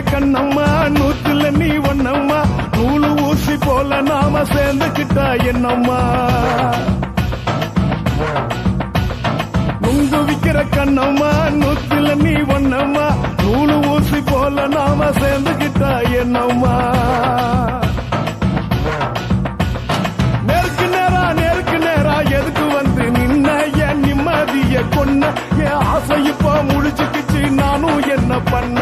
கண்ணம்மா நூத்துல நீ ஒன்னம்மா நூலு ஊசி போல நாம சேர்ந்துக்கிட்டா என்னம்மா நுங்கு விக்கிற கண்ணம்மா நூத்துல நீ ஒன்னம்மா நூலு ஊசி போல நாம சேர்ந்துக்கிட்டா என்னம்மா நேருக்கு நேரா எதுக்கு வந்து நின்ன என் நிம்மதிய கொன்ன என் ஆசை இப்ப முடிச்சுக்கிச்சு நானும் என்ன பண்ண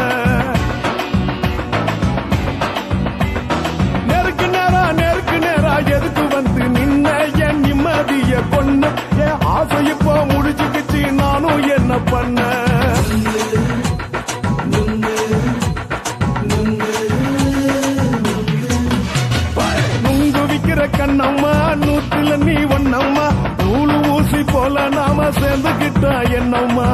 நேருக்கு நேரா எதுக்கு வந்து நின்ன என் நிம்மதிய கொன்ன என் ஆசை இப்ப முடிச்சுக்கிச்சு நானும் என்ன பண்ண நுங்கு விக்கிற கண்ணம்மா நூத்துல நீ ஒன்னம்மா நூலு ஊசி போல நாம சேர்ந்துக்கிட்டா என்னம்மா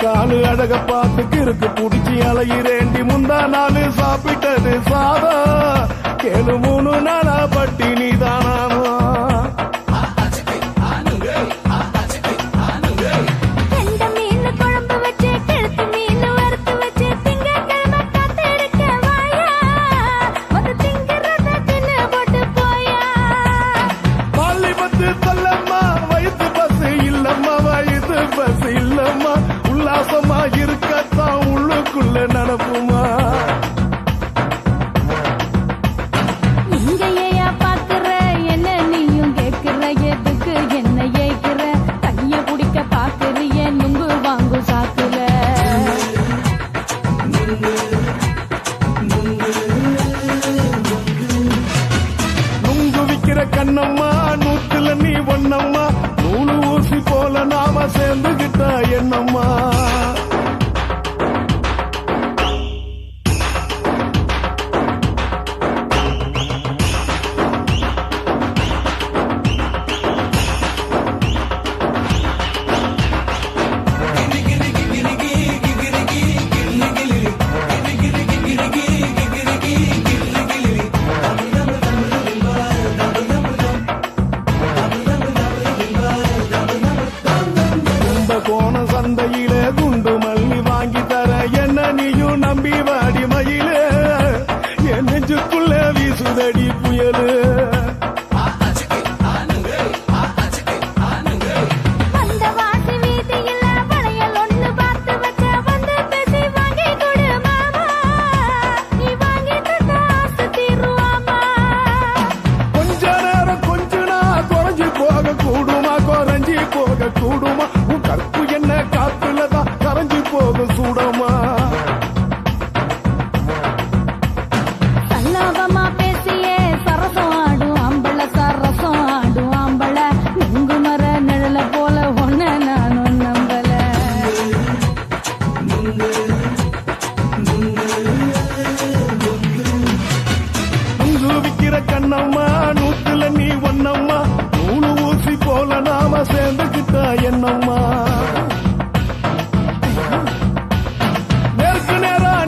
காலு அழக பார்த்துக்கு இருக்கு புடிச்சி அலையிறேண்டி முந்தா நாலு சாப்பிட்டது சாதா கேளு 3 நாளா பட்டினி தானானோ உல்லாசமா இருக்கத்தான் உள்ளுக்குள்ள நடப்புமா இங்கேயா பாக்குற என்ன நீயும் கேட்கிற எதுக்கு என்ன ஏய்க்கிற கைய குடிக்க பாக்குறிய நுங்கு வாங்கு சாக்குற நுங்கு விக்கிற கண்ணம்மா நூத்துல நீ ஒன்னம்மா நூலு ஊசி போல நாம சேர்ந்துகிட்டா என்னம்மா சந்தையிலே குண்டு மல்லி வாங்கி தர என்ன நீயும் நம்பி வாடி மயிலே என் நெஞ்சுக்குள்ள வீசுதடி புயலு கொஞ்ச நேரம் கொஞ்சனா குறைஞ்சி போக கூடுமா குறைஞ்சி போக கூடுமா உன் கற்பு என்ன காத்துலதான் கரைஞ்சி போக சூடமா சல்லாபமா பேசியே சரசம் ஆடும் ஆம்பள சரசம் ஆடும் ஆம்பள நுங்கு மர நிழல போல ஒன்ன நானும் நம்பல நுங்கு விக்கிற கண்ணம்மா நூத்துல நீ ஒன்னம்மா நூலு ஊசி போல நாம சேர்ந்துக்கிட்டா என்னம்மா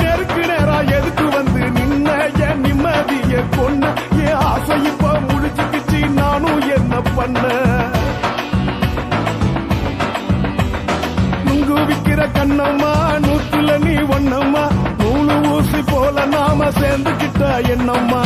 நேருக்கு நேரா எதுக்கு வந்து நின்ன என் நிம்மதிய கொன்ன என் ஆசை இப்ப முடிச்சுக்கிச்சு நானும் என்ன பண்ண நுங்கு விக்கிற கண்ணம்மா நூத்துல நீ ஒன்னம்மா நூலு ஊசி போல நாம சேர்ந்துக்கிட்டா என்னம்மா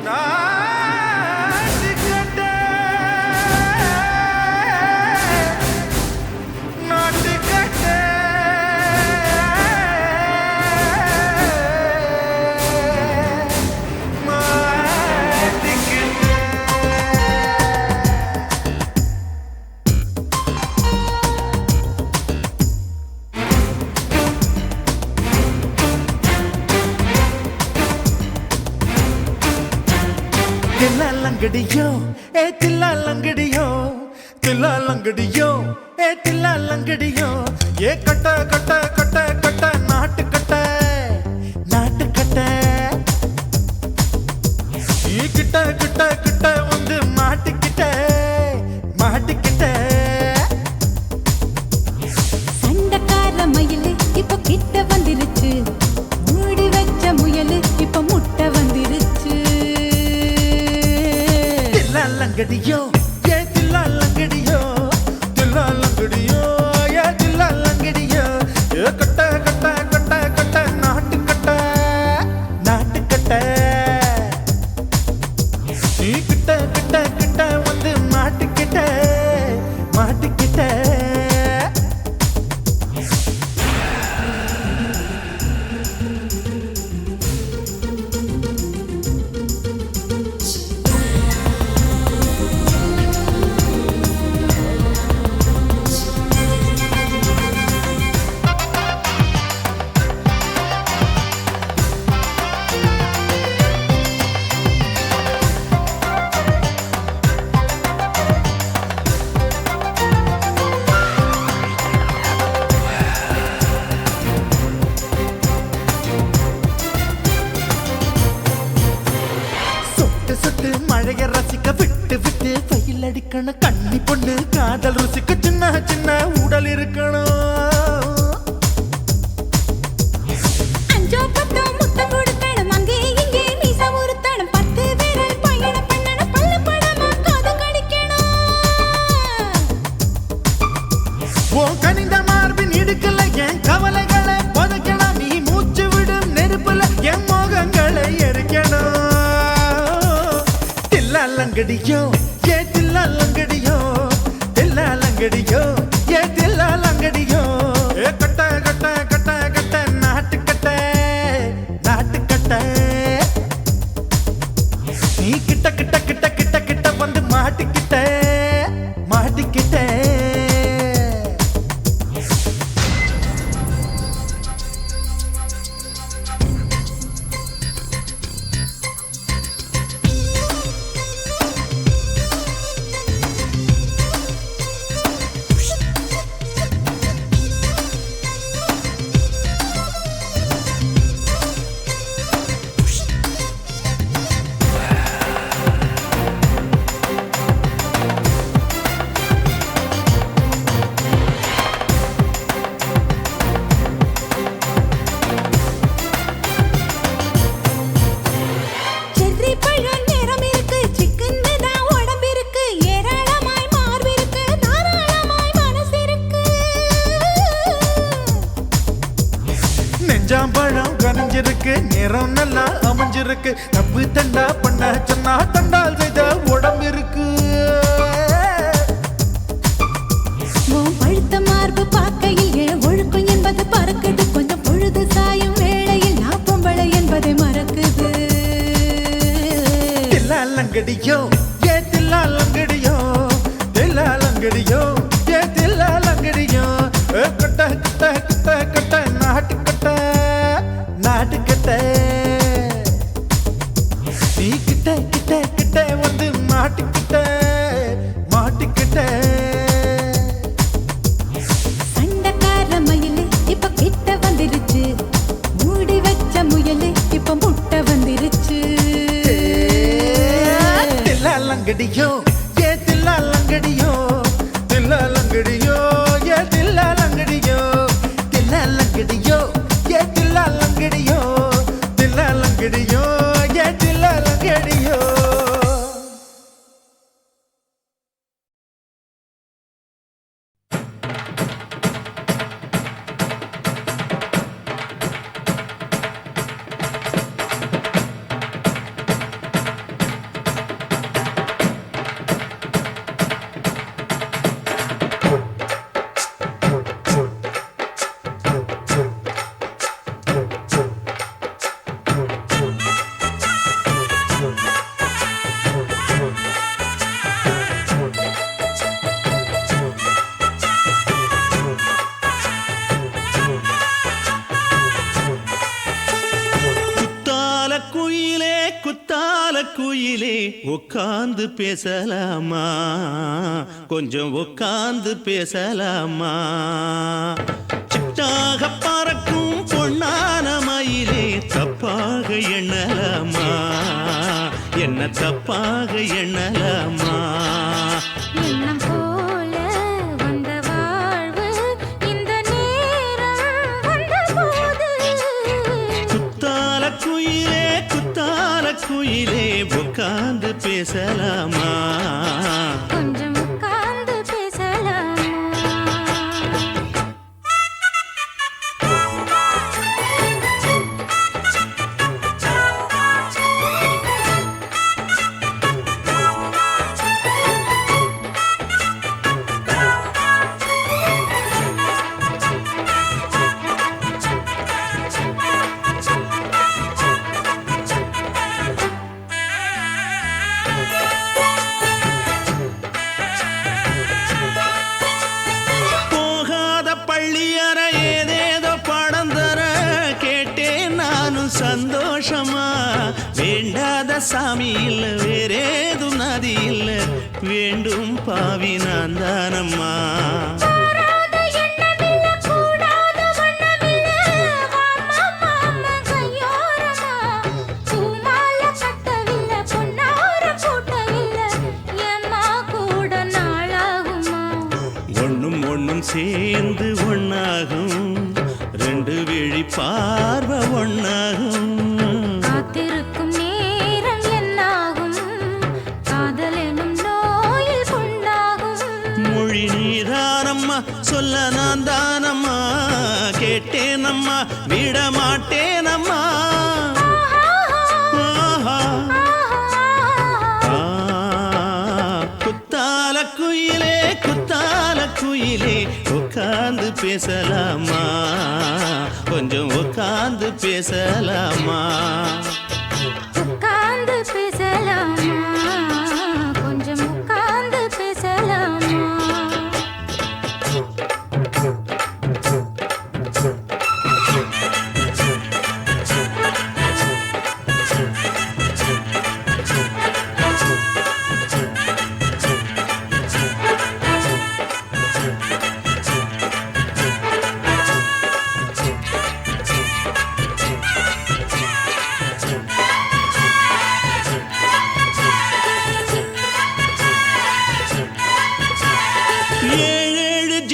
நாட்டுக்கட்டை நாட்டுக்கட்டை தில்லாலங்கடியோ தில்லாலங்கடியோ தில்லாலங்கடியோ தில்லாலங்கடியோ கட்ட கட்ட கட்ட கட்ட நாட்டுக்கட்ட நாட்டுக்கட்ட கிட்ட கிட்ட கிட்ட வந்து மாட்டிக்கிட்ட மாட்டிக்கிட்ட சண்டக்கார மயிலு இப்ப கிட்ட வந்துருச்சு மூடி வச்ச முயலு இப்ப முட்டை வந்துருச்சு தில்லாலங்கடியோ தில்லாலங்கடியோ தில்லாலங்கடியோ தில்லாலங்கடியோ கட்ட கட்ட கட்ட கட்ட நாட்டுக்கட்ட நாட்டுக்கட்ட கிட்ட கிட்ட கிட்ட வந்து மாட்டிக்கிட்ட மாட்டிக்கிட்ட சொட்டு மழைய ரசிக்க விட்டு விட்டு வெயில் அடிக்கணும் கண்ணி பொண்ணு காதல் ருசிக்க சின்ன சின்ன உடல் இருக்கணும் அஞ்சோ பத்தோ முத்தம் கொடுக்கணும் அங்கே இங்கே மீச உறுத்தணும் 10 பேரல் பயணம் பண்ணணும் பல்ல படமா காது கடிக்கணும் ஓ கனிந்த மார்பின் இடுக்கல என் கவலைகளை புதைக்கணும் நீ மூச்சு விடும் நெருப்புல என் மோகங்களை எரிக்கணும் தில்லாலங்கடியோ தில்லாலங்கடியோ தில்லாலங்கடியோ தில்லாலங்கடியோ கட்ட கட்ட கட்ட கட்ட நாட்டுக்கட்ட நாட்டுக்கட்ட நீ கிட்ட கிட்ட கிட்ட கிட்ட கிட்ட வந்து மாட்டிக்கிட்ட மாட்டிக்கிட்ட செர்ரி பழம் நிறம் இருக்கு சிக்கன்னு தான் உடம்பு இருக்கு ஏராளமாய் மார்பு இருக்கு தாராளமாய் மனசு இருக்கு நெஞ்சாம்பழம் கனிஞ்சிருக்கு நிறம் நல்லா அமைஞ்சிருக்கு தப்பு தண்டா பண்ண சொன்னா தண்டால் செய்த உடம்பு இருக்கு உன் பழுத்த மார்பு பார்க்கையில் என் ஒழுக்கம் என்பது பறக்குது கொஞ்சம் பொழுது சாயும் வேளையில் நான் பொம்பளை என்பதை மறக்குது தில்லாலங்கடியோ தில்லாலங்கடியோ தில்லாலங்கடியோ தில்லாலங்கடியோ கட்ட கட்ட கட்ட கட்ட நாட்டுக்கட்ட நாட்டுக்கட்ட நீ கிட்ட கிட்ட கிட்ட வந்து மாட்டிக்கிட்ட மாட்டிக்கிட்ட சண்டக்கார மயிலு இப்ப கிட்ட வந்துருச்சு மூடி வச்ச முயலு இப்ப முட்டை வந்துருச்சு தில்லாலங்கடியோ தில்லாலங்கடியோ தில்லாலங்கடியோ தில்லாலங்கடியோ தில்லாலங்கடியோ தில்லாலங்கடியோ தில்லாலங்கடியோ தில்லாலங்கடியோ குயிலே குத்தால குயிலே உட்கார்ந்து பேசலாமா கொஞ்சம் உட்கார்ந்து பேசலாமா சிட்டாக பறக்கும் பொன்னான மயிலே தப்பாக எண்ணலாமா என்ன தப்பாக எண்ணலாமா எண்ணம் போல வந்த வாழ்வு இந்த நேரம் வந்தபோது குத்தால குயிலே உட்கார்ந்து பேசலாமா கொஞ்சம் உட்கார்ந்து பேசலாமா சந்தோஷமா வேண்டாத சாமி இல்ல வேறேதும் நதி இல்ல வேண்டும் பாவி நான் தானம்மா ஒண்ணும் சேர்ந்து ஒன்னாகும் ரெண்டு விழி பார்வை ஒன்னாகும் காத்திருக்கும் நேரம் என்னாகும் காதல் எனும் நோயில் கொண்டாகும் மொழி நீதானம்மா சொல்ல நான் தானம்மா கேட்டேனம்மா விட மாட்டேனம்மா குத்தால குயிலே உட்கார்ந்து பேசலாமா கொஞ்சம் உட்கார்ந்து பேசலாமா உட்கார்ந்து பேசலாமா கொஞ்சம் உட்கார்ந்து பேசலாமா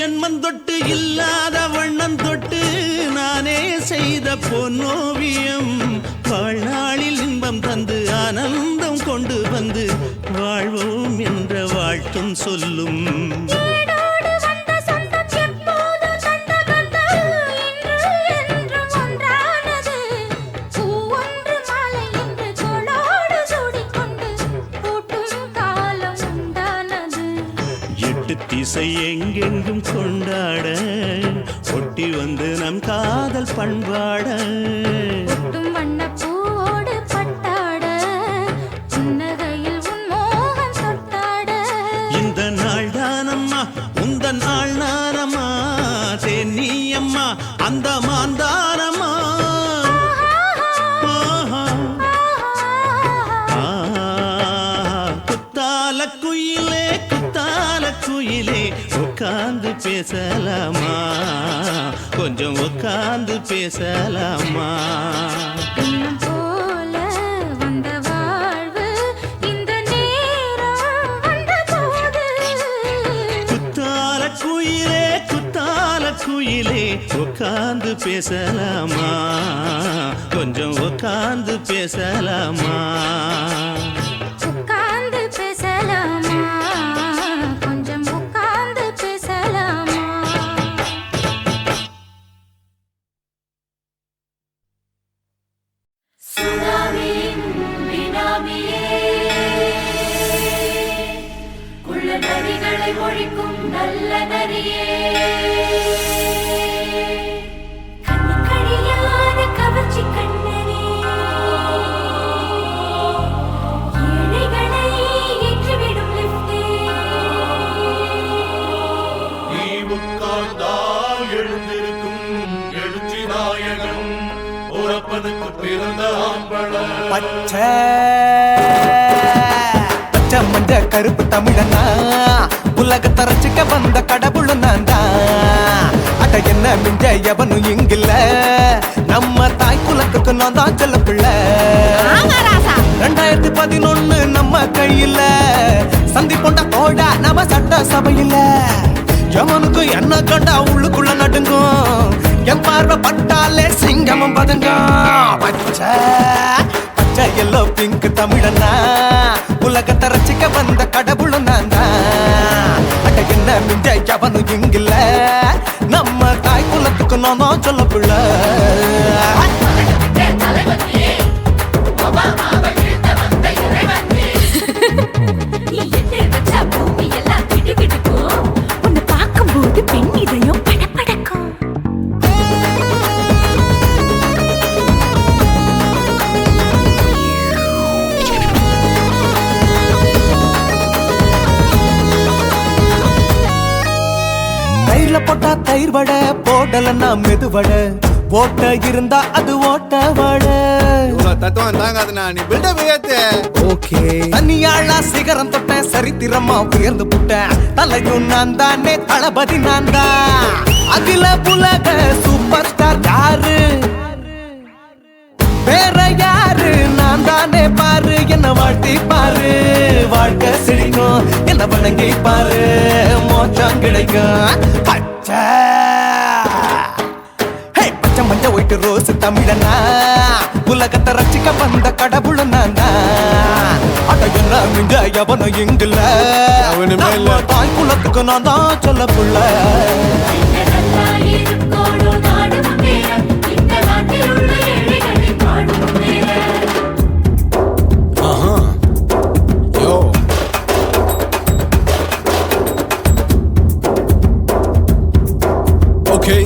ஜென்மம் தொட்டு இல்லாத வண்ணம் தொட்டு நானே செய்த பொன்னோவியம் வாழ்நாளில் இன்பம் தந்து ஆனந்தம் கொண்டு வந்து வாழ்வோம் என்ற வாழ்த்தும் சொல்லும் திசை எங்கெங்கும் கொண்டாட ஒட்டி வந்து நம் காதல் பண்பாட வண்ண பூவோடு பட்டாட புன்னகையில் உன் மோகம் தொட்டாட இந்த நாள் தானம்மா உந்த நாள் நானம்மா தென்னியம்மா அந்த மாந்தானம்மா குயிலே உட்கார்ந்து பேசலாமா கொஞ்சம் உட்கார்ந்து பேசலாமா போல வந்த வாழ்வு இந்த நேரம் வந்தபோது குத்தால குயிலே உட்கார்ந்து பேசலாமா கொஞ்சம் உட்கார்ந்து பேசலாமா உட்கார்ந்து பேசலாமா கொஞ்சம் உட்கார்ந்து பேசலாமா சுனாமியின் பினாமியே குள்ள நரிகளை ஒழிக்கும் நல்ல நரியே கண்ணுக்கழியாத கவர்ச்சி கண்ணனே ஏழைகளை ஏற்றிவிடும் லிப்டே நீ உட்கார்ந்தால் எழுந்திருக்கும் எழுச்சி நாயகன் உறப்பனுக்கு பிறந்த ஆம்பள பச்சை பச்சை மஞ்ச கருப்பு தமிழனா உலகத்தை ரசிக்க வந்த கடவுள் நான் தான். அட என்ன மிஞ்ச எவனும் இங்கில்ல, நம்ம தாய் குலத்துக்கு நான் தான் செல்ல பிள்ளை. 2011 நம்ம கையில சந்திப்போண்டா தோடா நம்ம சட்ட சபையில. எவனுக்கு என்ன கண்டா உள்ளுக்குள்ள நடுங்கும், என் பார்வை பட்டாலே சிங்கமும் பதுங்கும். பச்சை பச்சை எல்லோ பிங்க் தமிழனா உலகத்தை ரசிக்க வந்த கடவுளும் நான் தான். அட என்ன மிஞ்ச எவனும் இங்கில்ல, நம்ம தாய் குலத்துக்கு நான் தான் சொல்ல பிள்ளை. நீ எட்டு வச்ச பூமி எல்லாம் கிடுகிடுக்கும். உன்னை பார்க்கும்போது பெண் இதயம் படபடக்கும். தயிர்ல போட்டா தயிர் வடை, போடலன்னா மெது வடை, ஓட்ட இருந்தா அது ஓட்ட வடை. தத்துவம் தாங்காதுண்ணா, நீ பில்டப் ஏத்து. ஓகே தனியாளா சிகரம் தொட்டேன், சரித்திரமா உயர்ந்து புட்டேன். தலையும் நான் தானே, தளபதி நான் தான். அகில உலக சூப்பர் ஸ்டார் யாரு, வேற யாரு, நான் தானே பாரு. என்ன வாழ்த்தி பாரு, வாழ்க்கை சிரிக்கும். என்ன வணங்கி பாரு, மோட்சம் கிடைக்கும். பச்சை பச்சை மஞ்ச ஒயிட்டு ரோஸ் தமிழனா உலகத்தை ரசிக்க வந்த கடவுள் நான் தான். அட என்ன மிஞ்ச எவனும் இங்கில்ல, எவனுமே இல்ல. நம்ம தாய் குலத்துக்கு நான் தான் சொல்ல புள்ள. நல்லா இருக்கோடும் நாடு முன்னேற, இந்த நாட்டில் உள்ள ஏழைகளின் நாடு முன்னேற. Yo. Okay.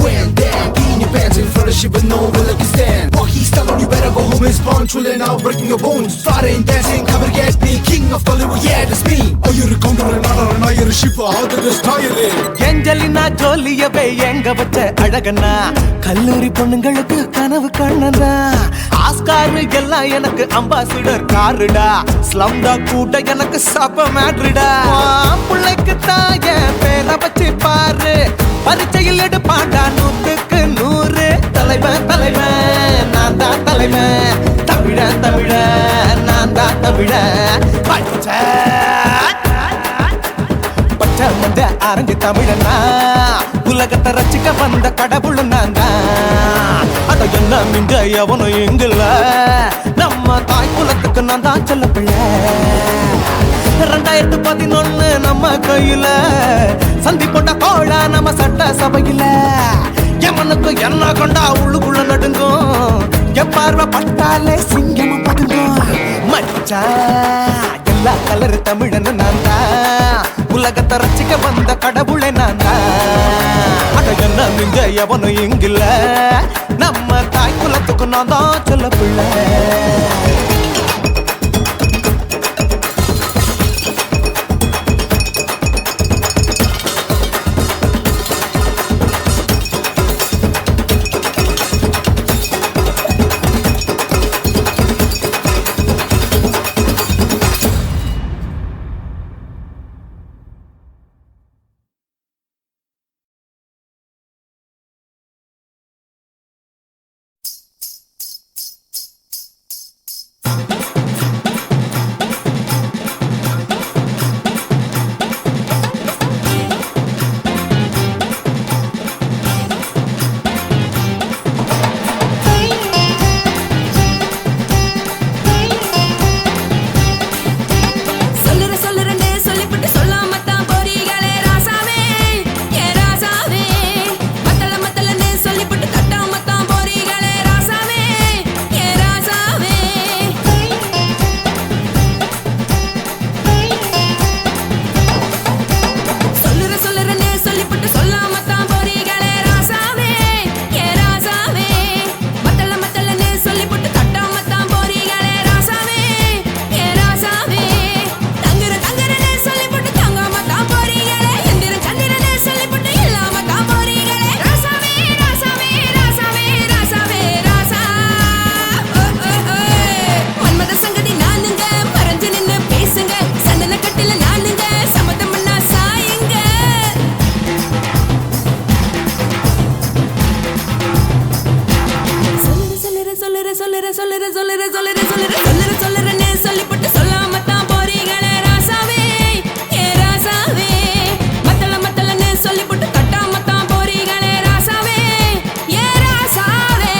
When down, in your pants in front of shit, but no one will let you stand. Walk he's on you better go home and spawn. Chillin' out, breaking your bones. Fighting, dancing, cover gas, be king of Hollywood, yeah, that's me. Oh, you're a counter and not you're a shipper. How did this tie it? Angelina ஜோலியவே எங்க வச்ச அழகனா, கல்லூரி பொண்ணுங்களுக்கு கனவு கண்ணனா. Oscar எல்லாம் எனக்கு ambassador காருடா, ஸ்லம்டா கூட எனக்கு சப்ப மேட்ருடா. பிள்ளைக்கு தாய பேரை வச்சு பாரு, பரீட்சையில் எடுப்பாண்டா 100க்கு 100. தலைவன் தலைவன் நான் தான் தலைவன், தமிழன் தமிழன் நான் தான் தமிழன். பச்சை பச்சை மஞ்ச ஆரஞ்சு தமிழனா உலகத்தை ரசிக்க வந்த கடவுள் நான் தான். அட என்ன மிஞ்ச எவனும் இங்கில்ல, நம்ம தாய் குலத்துக்கு நான் தான் சொல்ல பிள்ளை. 2011 நம்ம கையில சந்திப்போண்டா தோழா நம்ம சட்ட சபையில. எவனுக்கு என்ன கொண்டா உள்ளுக்குள்ள நடுங்கும், என் பார்வை பட்டாலே சிங்கமும் பதுங்கும். மச்சா எல்லா கலர் தமிழன் நான் தான், உலகத்தை ரசிக்க வந்த கடவுளை நான் தான். அட என்ன மிஞ்ச எவனும் இங்கில்ல, நம்ம தாய் குலத்துக்கு நான் தான் சொல்ல பிள்ளை. சொல்லுறேன்னு சொல்லிப்பட்டு சொல்லாம தான் போறீங்களே ராசாவே ஏ ராசாவே மத்தளன்னு சொல்லிப்பட்டு தட்டாம தான் போறீங்களே ராசாவே ஏ ராசாவே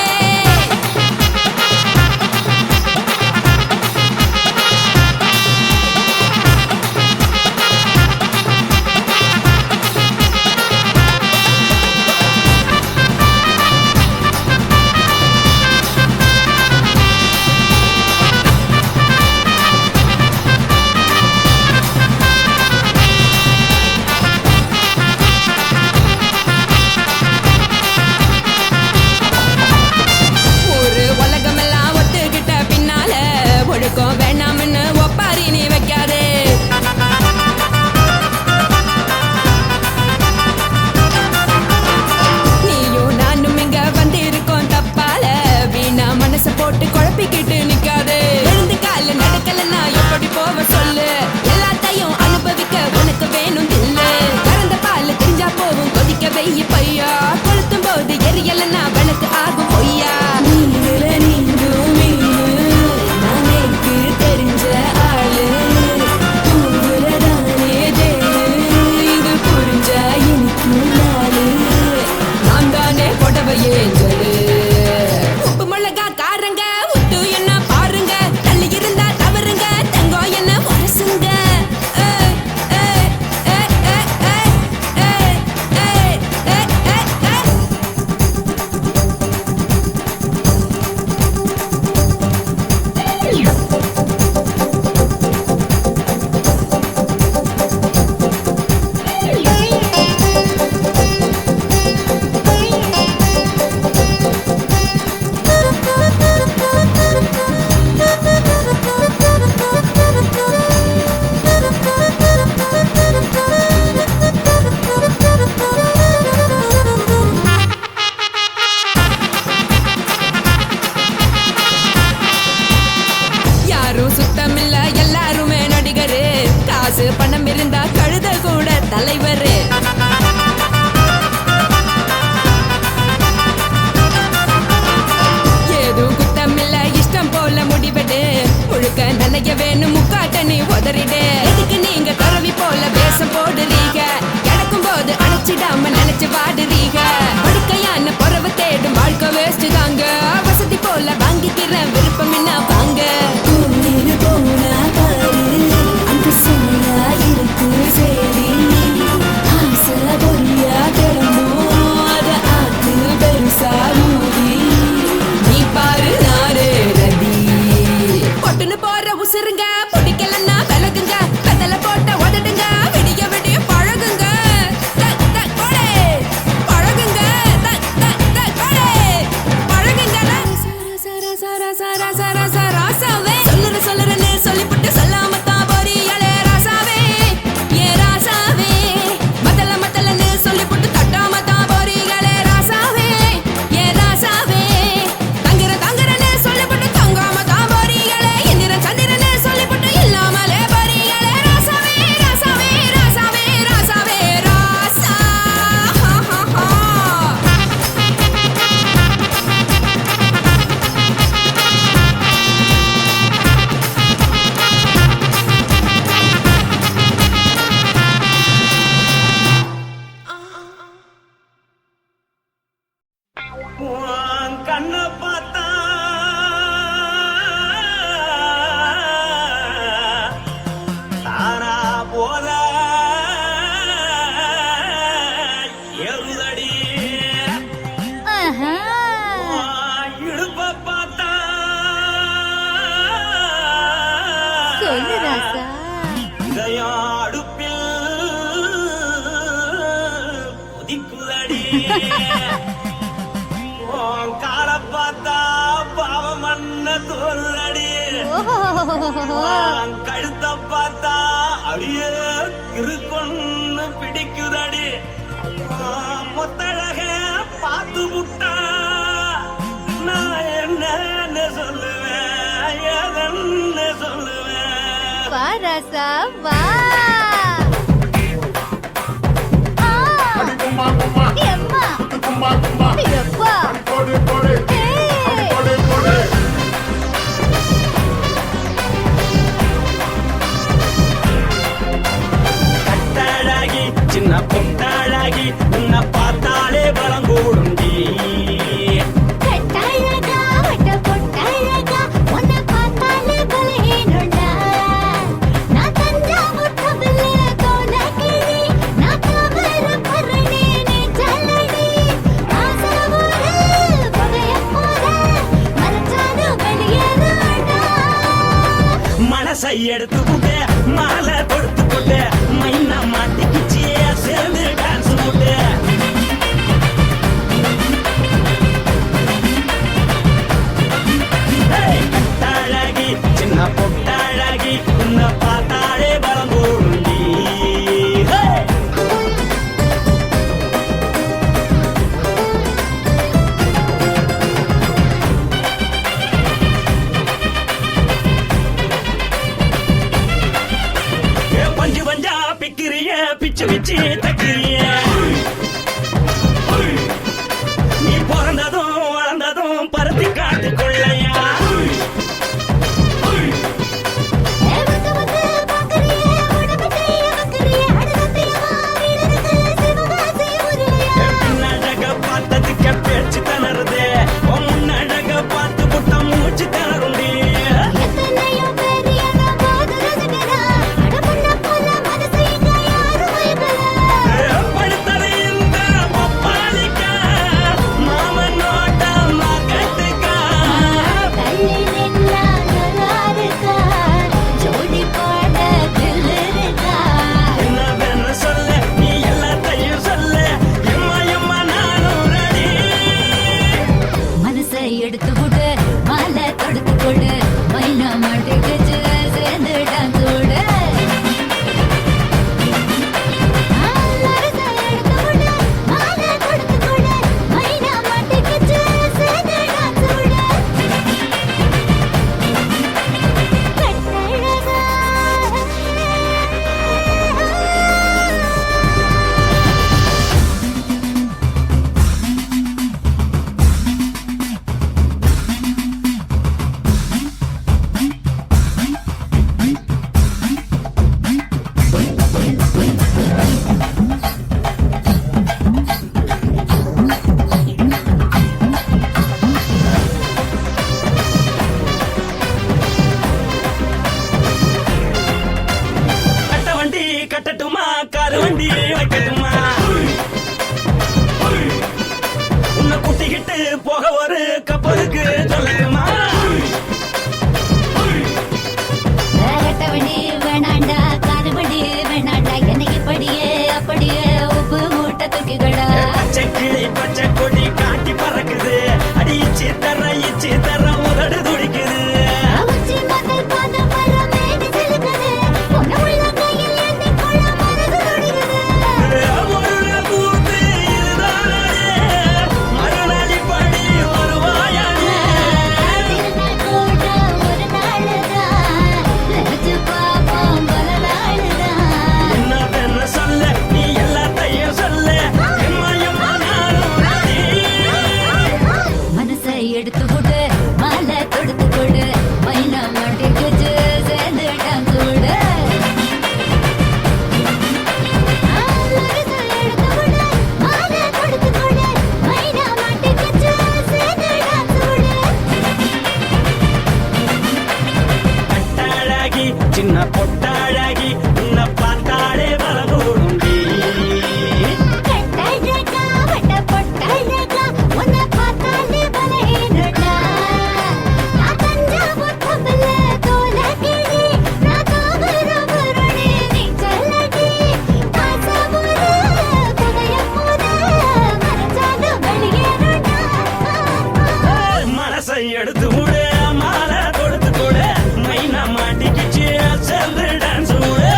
வேணாம்னு ஒப்பாரி நீ வைக்காதே நீயும் நானும் இங்க வந்து இருக்கோம் தப்பால வீணா மனச போட்டு குழப்பிக்கிட்டு நிக்காதே எழுந்து கால நடக்கலன்னா எப்படி போவ சொல்லு எல்லாத்தையும் அனுபவிக்க உனக்கு வேணும் தில்லு கறந்த பால் தெரிஞ்சா போகும் கொதிக்க வெய்ய பையா கொளுத்தும் போது எரியலன்னா வழக்கு ஆகும் பொய்யா உப்பு மிளகா காரங்க உத்து என்ன பாருங்க தள்ளி இருந்தா தவறுங்க தங்கம் என்ன வரசுங்க சுத்தமில்ல எல்லாருமே நடிகரு காசு பணம் இருந்தா கழுத கூட தலைவரு ஏதும் குத்தமில்ல இஷ்டம் போல முடிவெடு முழுக்க நனைய வேணும் முக்காட்ட நீ உதறிடு எதுக்கு நீங்க கருவி போல வேஷம் போடுறீங்க கிடக்கும் போது அணைச்சிடாம நினைச்சு வாடுறீங்க படுக்கையான பொறவை தேடும் வாழ்க்கை வேஸ்ட் தாங்க வசதி போல வாங்கிக்கிற விருப்பம் என்ன வாங்க நீ பாரு நாரே ரதி பொட்டுன்னு போற உசுருங்க பிடிக்கலன்னா விலகுங்க கதல போட்ட உதடுங்க விடிய விடிய பழகுங்க பழகுங்க பழகுங்க ராசாவே சொல்லுறேன்னு சொல்லிப்பட்டு சொல்லாம தான் போறீங்களே ராசாவே ஏ ராசாவே மத்தளன்னு சொல்லிப்பட்டு தட்டாம தான் போறீங்களே ராசாவே ஏ ராசாவே தங்குறேன்னு சொல்லிப்பட்டு தங்காம தான் போறீங்களே இந்திரன் சந்திரன்னு சொல்லிப்பட்டு இல்லாமலே போறீங்களே ராசாவே ராசாவே ராசாவே ராசாவே ராசா கண்ண பார்த்தா தானா போல எருதடி இடுப்ப பார்த்தா சொல்லு ராசா இதயம் அடுப்பில் கொதிக்குதடி கால பார்த்தா பாவம் மண்ண தோல்றடி கழுத்த பார்த்தா அடியே இருக்குன்னு பிடிக்குதடி மொத்தழக பார்த்து விட்டா நான் என்ன சொல்லுவேன் எதன்னு சொல்லுவேன் வா ராசா வா எம்மா எப்பா மனசை எடுத்து விட்டு மாலை கொடுத்து போட்டு மைனா மாட்டிக்கிச்சு சேர்ந்து டான்ஸ் போட்டு கட்டாழகி சின்ன பொட்டாழகி உன்னை பார்த்தாலே பலம் போடுண்டி பஞ்சு பஞ்சா பிக்கிறிய பிச்சு பிச்சு தக்கிறிய நீ பிறந்ததும் வளர்ந்ததும் பருத்தி காட்டுக்குள்ளையா பின்னழக பார்த்ததுக்கு பேச்சு திணறுது முன்னழக பார்த்து புட்ட மூச்சு திணறுண்டி படுத்தது இந்த பப்பாளிக்கா மாமன் நோட்ட மகட்டுக்கா என்ன வேணும் சொல்ல நீ எல்லாத்தையும் சொல்ல எம்மா எம்மா நானும் ரெடி மனசை எடுத்து விடு மாலை தொடுத்து கொடு மைனா மாட்டுக்குச்சு சேர்ந்து டான்ஸ் விடு கட்ட வண்டி கட்டட்டுமா காரு வண்டி வைக்கட்டுமா உன்னை கூட்டிக்கிட்டு போக ஒரு கப்பலுக்கு சொல்லட்டுமா வேணி வேணாண்டா காது வண்டி வேணாண்டா என்னைக்கு படியே அப்படியே உப்பு மூட்டை தூக்கிக்கடா பச்சை கிளி பச்சை கொடி காட்டி பறக்குது அடி இச்சி தர உதடு துடிக்குது ஒரு கூத்து இதுதானே மறுநாளி படி வருவாயானே என்ன வேணும் சொல்ல நீ எல்லாத்தையும் சொல்ல எம்மா எம்மா நானும் ready. மனசை எடுத்து விடு மாலை தொடுத்து கொடு மைனா மாட்டுக்குச்சு சேர்ந்து டான்ஸ் விடு கட்டாழகி சின்ன பொட்டாழகி உன்னை பார்த்தாலே பலகூடுண்டி மனசை எடுத்து விடு மாலை கொடுத்து கொடு மைனா மாட்டிக்கிச்சு சேர்ந்து டான்ஸ் விடு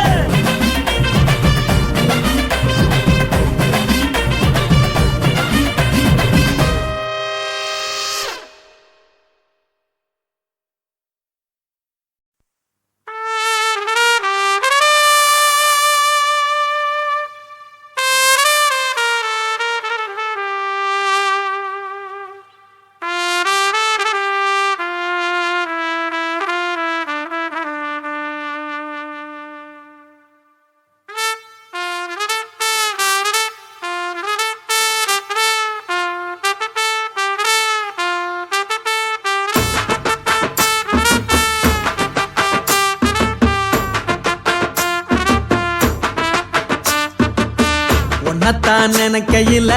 உன்னத்தான் நினைக்கையில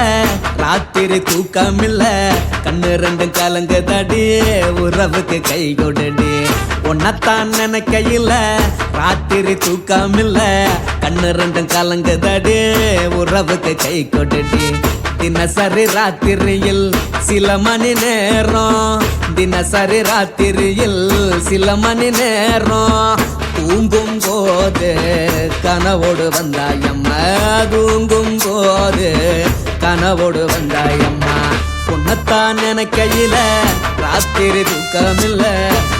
ராத்திரி தூக்கமில்ல கண்ணு ரெண்டும் கலங்கு தடி உறவுக்கு கை கொடுடி உன்னத்தான் நினைக்கையில ராத்திரி தூக்கமில்ல கண்ணு ரெண்டும் கலங்குதடி உறவுக்கு கை கொடுடி தினசரி ராத்திரியில் சில மணி நேரம் தினசரி ராத்திரியில் சில மணி நேரம் தூங்கும் போது கனவோடு வந்தாயம்மா தூங்கும் போது கனவோடு வந்தாயம்மா உன்னத்தான் நினைக்கையில ராத்திரி தூக்கமில்ல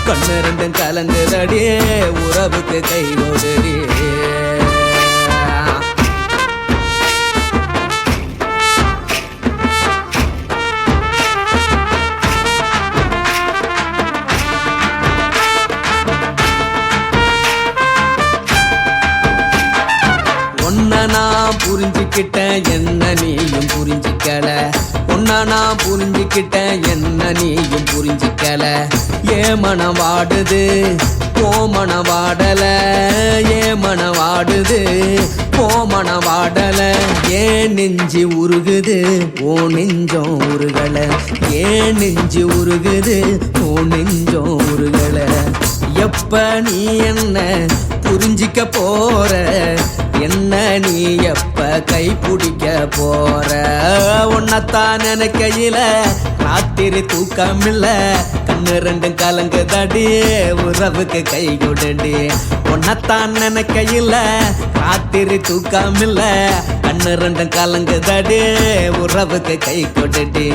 கண்ணு ரெண்டும் கலங்குதடி உறவுக்கு கை கொடுடி நான் புரிஞ்சுக்கிட்டேன் என்ன நீயும் புரிஞ்சிக்கல உன்ன நான் புரிஞ்சுக்கிட்டேன் என்ன நீயும் புரிஞ்சிக்கல ஏ மனம் வாடுது போ மனம் வாடல ஏ மனம் வாடுது போ மனம் வாடல ஏன் நெஞ்சு உருகுது ஓ நெஞ்சம் உருகல ஏன் நெஞ்சு உருகுது ஓ நெஞ்சம் உருகல எப்ப நீ என்ன புரிஞ்சிக்க போற என்ன நீ எப்ப கை பிடிக்க போற உன்னத்தான் நினைக்கையில ராத்திரி தூக்கமில்ல கண்ணு ரெண்டும் கலங்குதடி உறவுக்கு கை கொடுடி உன்னத்தான் நினைக்கையில ராத்திரி தூக்கமில்ல கண்ணு ரெண்டும் கலங்குதடி உறவுக்கு கை கொடுடி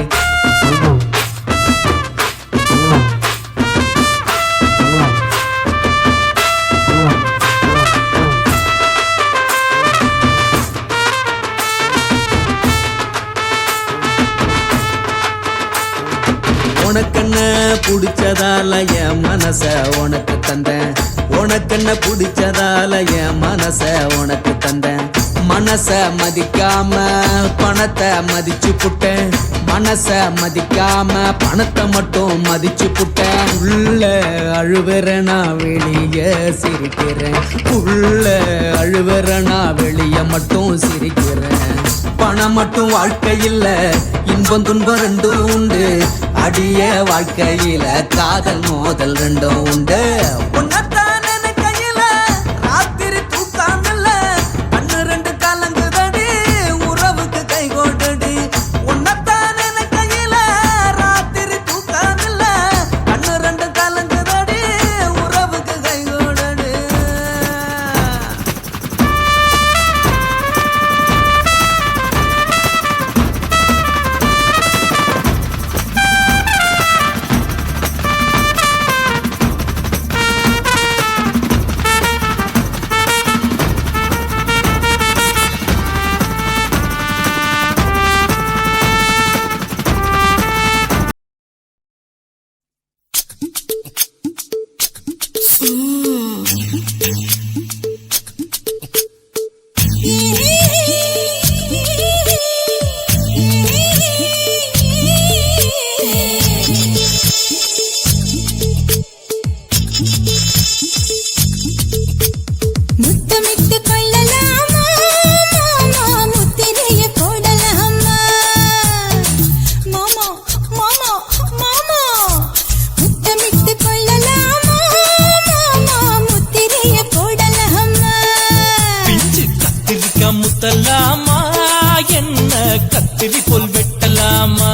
உனக்கென்ன பிடிச்சதால என் மனச உனக்கு தந்தேன் உனக்கென்ன பிடிச்சதால என் மனச உனக்கு தந்தேன் மனச மதிக்காம பணத்தை மதிச்சு புட்டேன் மனச மதிக்காம பணத்தை மட்டும் மதிச்சு புட்டேன் உள்ள அழுவுற நான் வெளிய சிரிக்கிறேன் உள்ள அழுவுற நான் வெளிய மட்டும் சிரிக்கிறேன் பணம் மட்டும் வாழ்க்கையில் இன்பம் துன்பம் ரெண்டும் உண்டு அடிய வாழ்க்கையில காதல் மோதல் ரெண்டும் உண்டு உன்னத்தான் நினைக்கையில ராத்திரி தூக்கமில்ல கண்ணு ரெண்டு கலங்குதடி உறவுக்கு கை கொடுடி உன்னத்தான் நினைக்கையில ராத்திரி தூக்கமில்ல கண்ணு ரெண்டு கலங்குதடி உறவுக்கு கை கொடுடி முத்தலாமா என்ன கத்திரி போல் வெட்டலாமா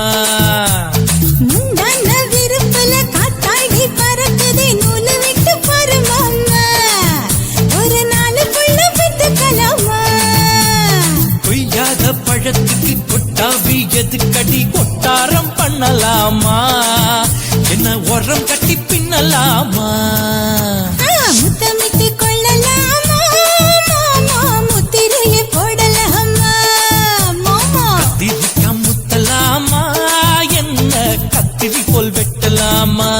முந்தான விருப்பல காத்தாடி பறக்குதே நூலு விட்டு பருமாமா ஒரு நாளுக்குள்ள விட்டுக்கலாமா கொய்யாத பழத்துக்கு கொட்டாவி எதுக்கடி கொட்டாரம் பண்ணலாமா என்ன உரம் கட்டி பின்னலாமா முத்தமிட்டு கொள்ளலாமா மாமா முத்திரைய போடலாமா மாமா கத்திரிக்கா முத்தலாமா என்ன கத்திரி போல் வெட்டலாமா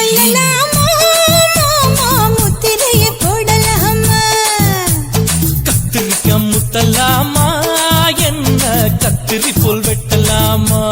கொள்ளலாமா மாமா முத்திரைய போடலாமா கத்திரிக்க முத்தலாமா என்ன கத்திரி போல் வெட்டலாமா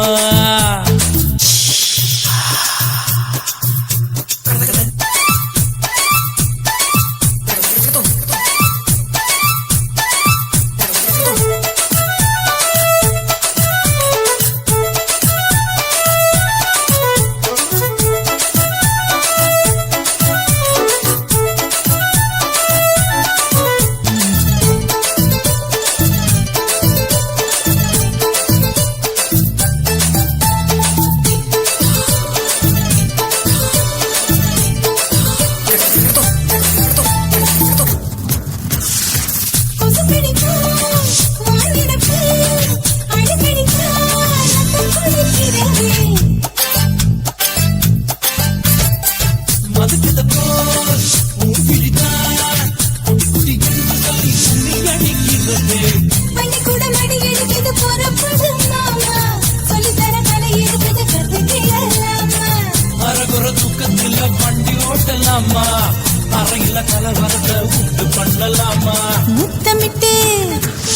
அறையில கலவரத்தை உண்டு பண்ணலாமா முத்தமிட்டு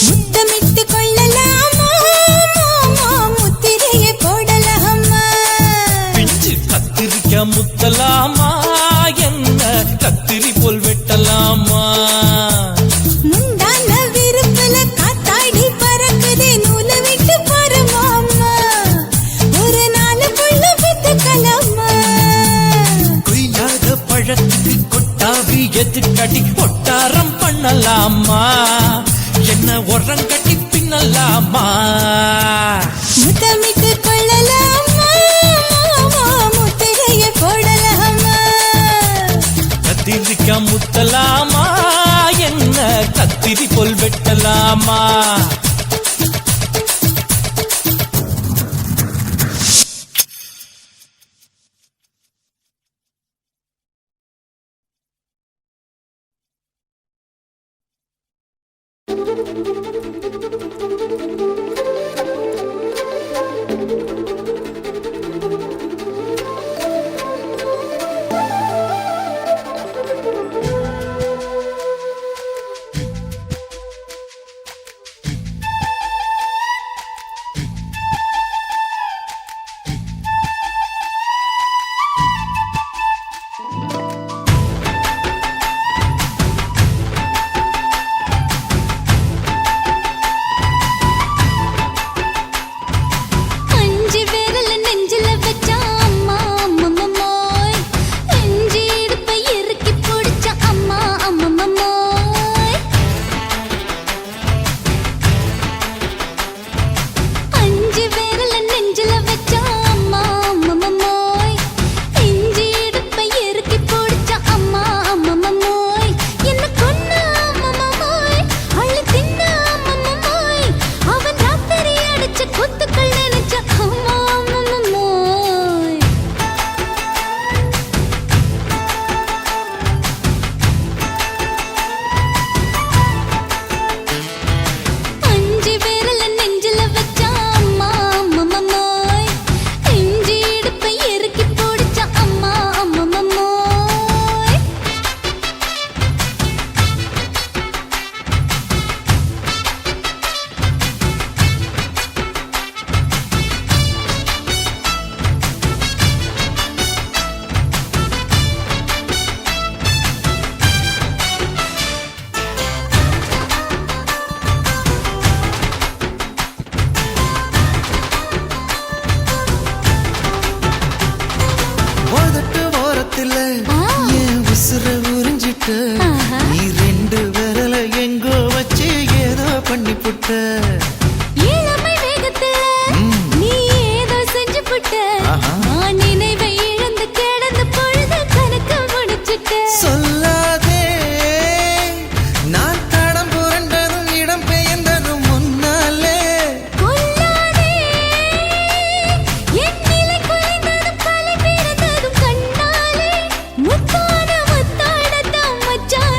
முத்தமிட்டு கொள்ளலாமா மாமா முத்திரைய போடலாமா பிஞ்சு கத்திரிக்க முத்தலாமா என்ன கத்திரி போல் வெட்டலாமா முந்தான விருப்பல காத்தாடி பறக்குதே நூல விட்டு பரமாமா ஒரு நாள் புள்ள வித்துக்கலாமா கொய்யாத பழத்துக்கு கொட்டாவி எதுக்கடி ஒட்டாரம் பண்ணலாமா என்ன உரங்கட்டி பின்னலாமா முத்தமிட்டு கொள்ளலாமா மாமா முத்திரைய போடலாமா கத்திரிக்க முத்தலாமா என்ன கத்திரி போல் வெட்டலாமா நீ ரெண்டு விரல எங்கோ வச்சு ஏதோ பண்ணி புட்ட இளமை வேகத்துல நீ ஏதோ செஞ்சு புட்ட நான் நினைவை இழந்து கிடந்த பொழுது கணக்கு முடிச்சுட்ட சொல்லாதே நான் தடம் புரண்டதும் இடம் பெயர்ந்ததும் முன்னாலே கொல்லாதே என் நிலை குறைந்ததும் கலை பிறந்ததும் கண்ணாலே முத்தான முத்தாடத்தான் மச்சான்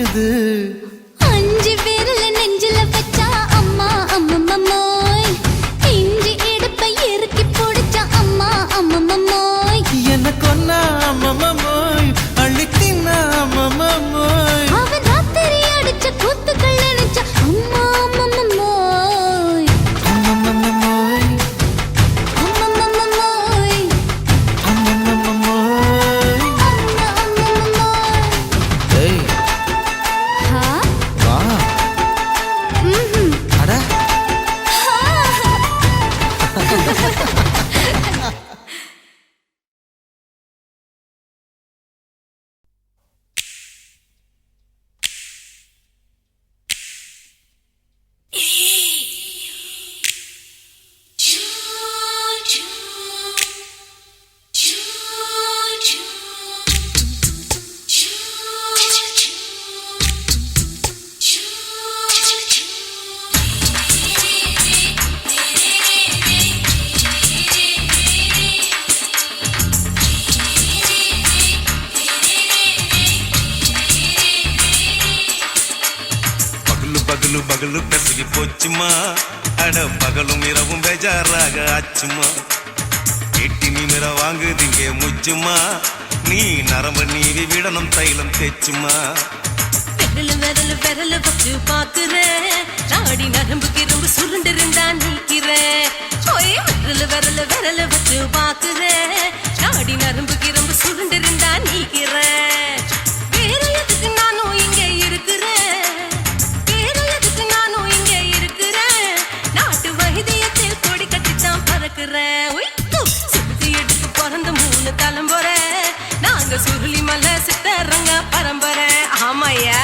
ஆடுது. 5 விரல நெஞ்சில வச்சா அம்மா அம்மம்மோய், இஞ்சி இடுப்பை இறுக்கி பிடிச்சா அம்மா அம்மம்மோய், என்ன கொன்னா அம்மம்மோய், அள்ளித்தின்னா அம்மம்மோய். அவன் ராத்திரி அடிச்ச கூத்துக்கள் நினைச்சா அம்மா அம்மம்மோய், அம்மம்மோய், அம்மம்மோய், அம்மம்மோய். அம்மம்மோய். ஏய், ஹா? வா. ம்ஹும். அட பகலு பகலு பெசகி போச்சுமா, அட பகலும் இரவும் பேஜாராக ஆச்சுமா. எட்டி நிமிர வாங்குதிங்க முச்சுமா, நீ நரம்பு நீவி விடணும் தைலம் தேச்சுமா. விரலு விரலு விரலு வச்சு பாக்குறேன், நாடி நரம்பு கிரம்பு சுருண்டு இருந்தா நீக்கிறேன். ஓய் விரலு விரலு விரலு வச்சு பாக்குறேன், நாடி நரம்பு கிரம்பு சுருண்டு இருந்தா நீக்கிறேன். வேற எதுக்கு நானும் இங்க இருக்கிறேன், வேற எதுக்கு நானும் இங்க இருக்கிறேன். நாட்டு வைத்தியத்தில் கொடி கட்டித்தான் பறக்கிறேன். ஒய், சுத்தி எடுத்து பிறந்த 3 தலைமுறை, நாங்க சுருளி மலை சித்தரங்க பரம்பரை. ஆமாய்யா.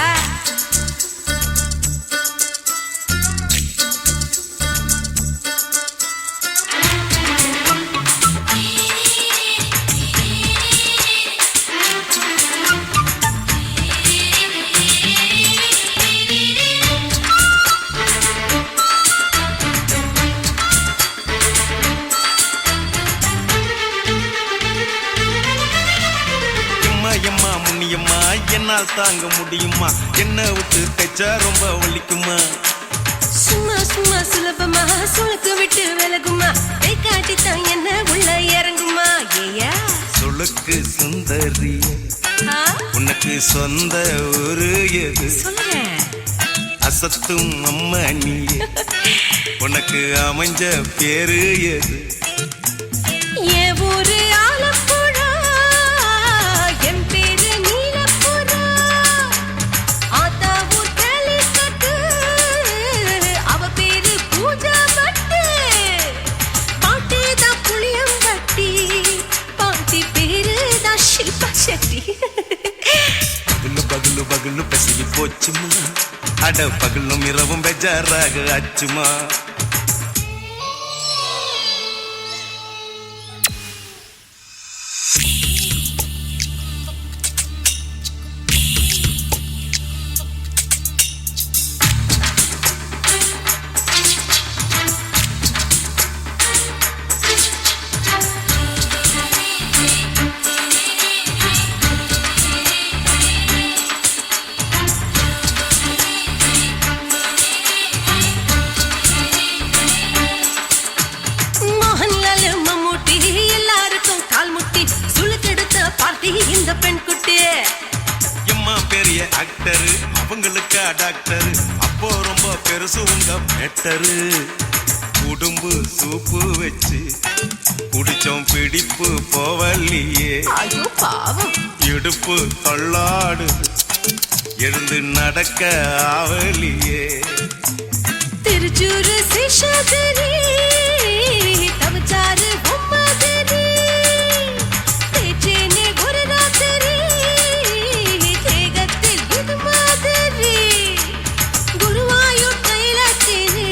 எம்மா எம்மா முன்னியம்மா, என்னால் தாங்க முடியுமா, என்ன விட்டு தைச்சா ரொம்ப வலிக்குமா. சும்மா சும்மா சுலபமா சுளுக்கு விட்டு விலகுமா, கை காட்டித்தான் என்ன உள்ள இறங்குமா. ஏயா சொலுக்கு சுந்தரி, ஆ? உனக்கு சொந்த ஊரு எது, சொல்றேன். அசத்தும் அம்மா நீ, உனக்கு அமைஞ்ச பேரு எது. என் ஊரு ஆலப்புழா, என் பேரு நீலப்புறா. ஆத்தா ஊர் கேலிக்கட்டு, அவ பேரு பூஜா பட்டு. பாட்டி தான் புளியம்பட்டி, பாட்டி பேரு தான் ஷில்பா செட்டி. பகலு பகலு பகலு பெசகி போச்சுமா, அட பகலும் இரவும் பெஜாராக ஆச்சுமா. மோகன்லால் மம்மூட்டி எல்லாருக்கும் கால் முட்டி சுளுக்கெடுத்த பார்ட்டி இந்த பெண் குட்டி. எம்மா பெரிய ஆக்டரு, அவங்களுக்கா டாக்டரு, அப்போ ரொம்ப பெருசு உங்க மேட்டரு. குடும்பு சூப்பு வச்சு குடிச்சோம் பிடிப்பு போவல்லையே, ஐயோ பாவம். இடுப்பு தள்ளாடு எழுந்து நடக்க ஆவலியே. திருச்சூரு சேஷாதிரி, தவச்சாரு பொம்மாதிரி, தேச்சேனே ஒரு ராத்திரி, தேகத்தில் இது மாதிரி. குருவாயூர் தைலத்தினே,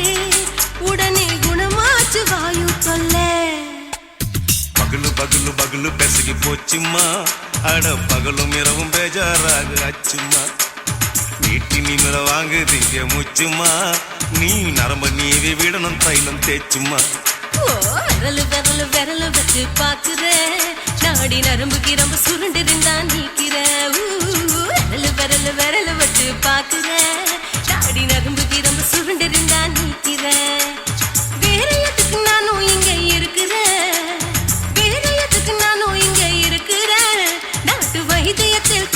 உடனே குணமாச்சு வாயு தொல்லை. பகலு பகலு பகலு பெசகி போச்சுமா, அட பகலும் இரவும் பேஜாராக ஆச்சுமா. நீட்டி நிமிர வாங்குதிங்க முச்சுமா, நீ நரம்ப நீவி விடணும் தைலம் தேச்சுமா. ஓ விரலு விரலு விரலு வச்சு பாக்குறேன், நாடி நரம்பு கிரம்பு சுருண்டு இருந்தா நீக்கிறேன். விரலு விரலு விரலு வச்சு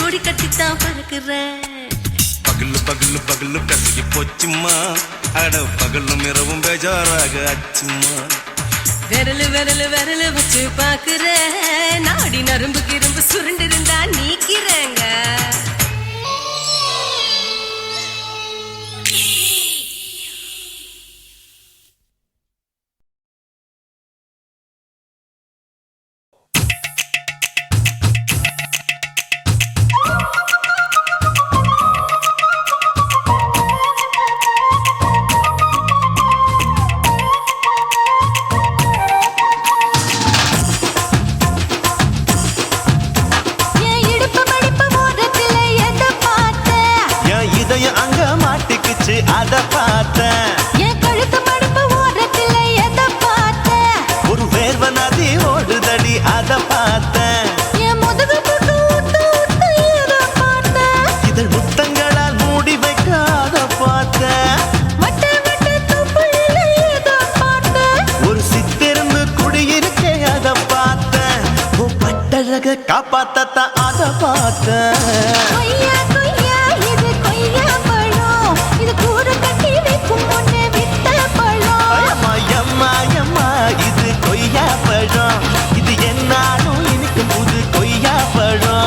ஜோடி கட்டித்தான் பறக்குறேன். பகலு பகலு பகலு கசகி போச்சுமா, அட பகலும் இரவும் பேஜாராக அச்சுமா. விரலு விரலு விரலு வச்சு பாக்குறேன், நாடி நரம்பு கிரும்பு சுருண்டு இருந்தா நீக்கிறேங்க. என் இடுப்பு மடிப்பு ஓரத்துல எதை பார்த்தேன்? என் இதயம் அங்க மாட்டிக்குச்சு அத பார்த்தேன். என் கழுத்து மடிப்பு ஓரத்துல எதை பார்த்தேன்? ஒரு வேர்வ நதி ஓடுதடி அத பார்த்தேன். என் முதுகு புட்டு ஊத்து ஊத்து எதை பார்த்தேன்? இதழ் முத்தங்களால் மூடி வைக்க அத பார்த்தேன். வட்ட வட்ட தொப்புளில எதை பார்த்தேன்? ஒரு சித்திருந்து குடியிருக்கே அத பார்த்தேன். உன் பட்டழக காப்பாத்தத்தான் அத பார்த்தேன். கொய்யா கொய்யா இது கொய்யா பழம், இது கூடு கட்டி வைக்கும் முன்னே வித்த பழம். அம்மா எம்மா எம்மா இது கொய்யா பழம், இது என்னாலும் இனிக்கும் புது கொய்யா பழம்.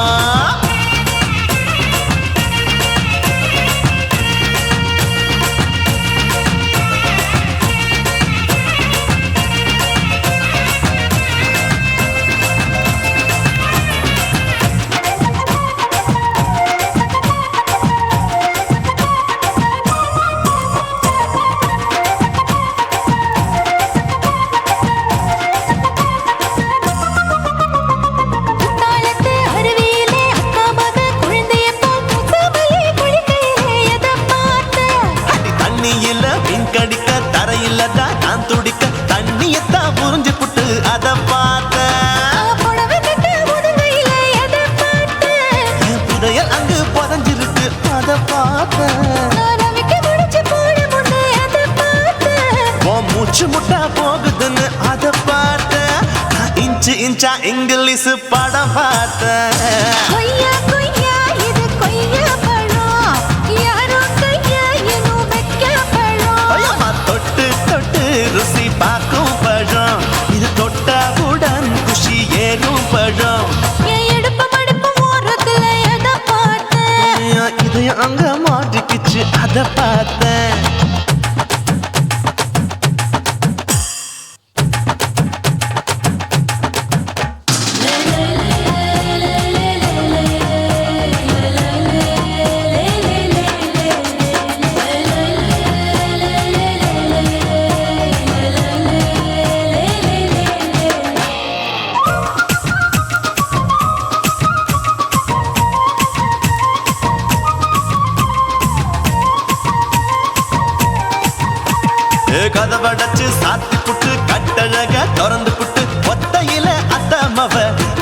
குத்தாலத்து அருவியிலே அக்கா மக குழந்தைய போல் முகமலே குளிக்கையிலே எதை பார்த்தேன்? அடி தண்ணியில மீன் கடிக்க தரையில தான் நான் துடிக்க தண்ணியத்தான் புரிஞ்சு புட்டு அத பார்த்தேன். புடவை கட்ட முதுகையிலே எதை பார்த்தேன்? என் புதையல் அங்கு புதஞ்சிருக்கு அத பார்த்தேன். நான் ரவிக்கு முடிச்சு போட முன்னே எதை பார்த்தேன்? உன் மூச்சு முட்டா போகுதுன்னு அத பார்த்தேன். நான் இன்ச்சு இன்ச்சா இங்கிலீஷ் படம் பார்த்தேன். கொய்யா கொய்யா இது கொய்யா பழம், யாரோ கையா இன்னும் வைக்க பழம். ஐயம்மா தொட்டு தொட்டு ருசி பார்க்கும் பழம், இது தொட்டாவுடன் குஷி ஏறும் பழம். என் இடுப்பு மடிப்பு ஓரத்துல எதை பார்த்தேன்? என் இதயம் அங்க மாட்டிக்கிச்சு அத பார்த்தேன். கதவடைச்சு சாத்தி புட்டு கட்டழக திறந்து புட்டு ஒத்தையில அத்தமவ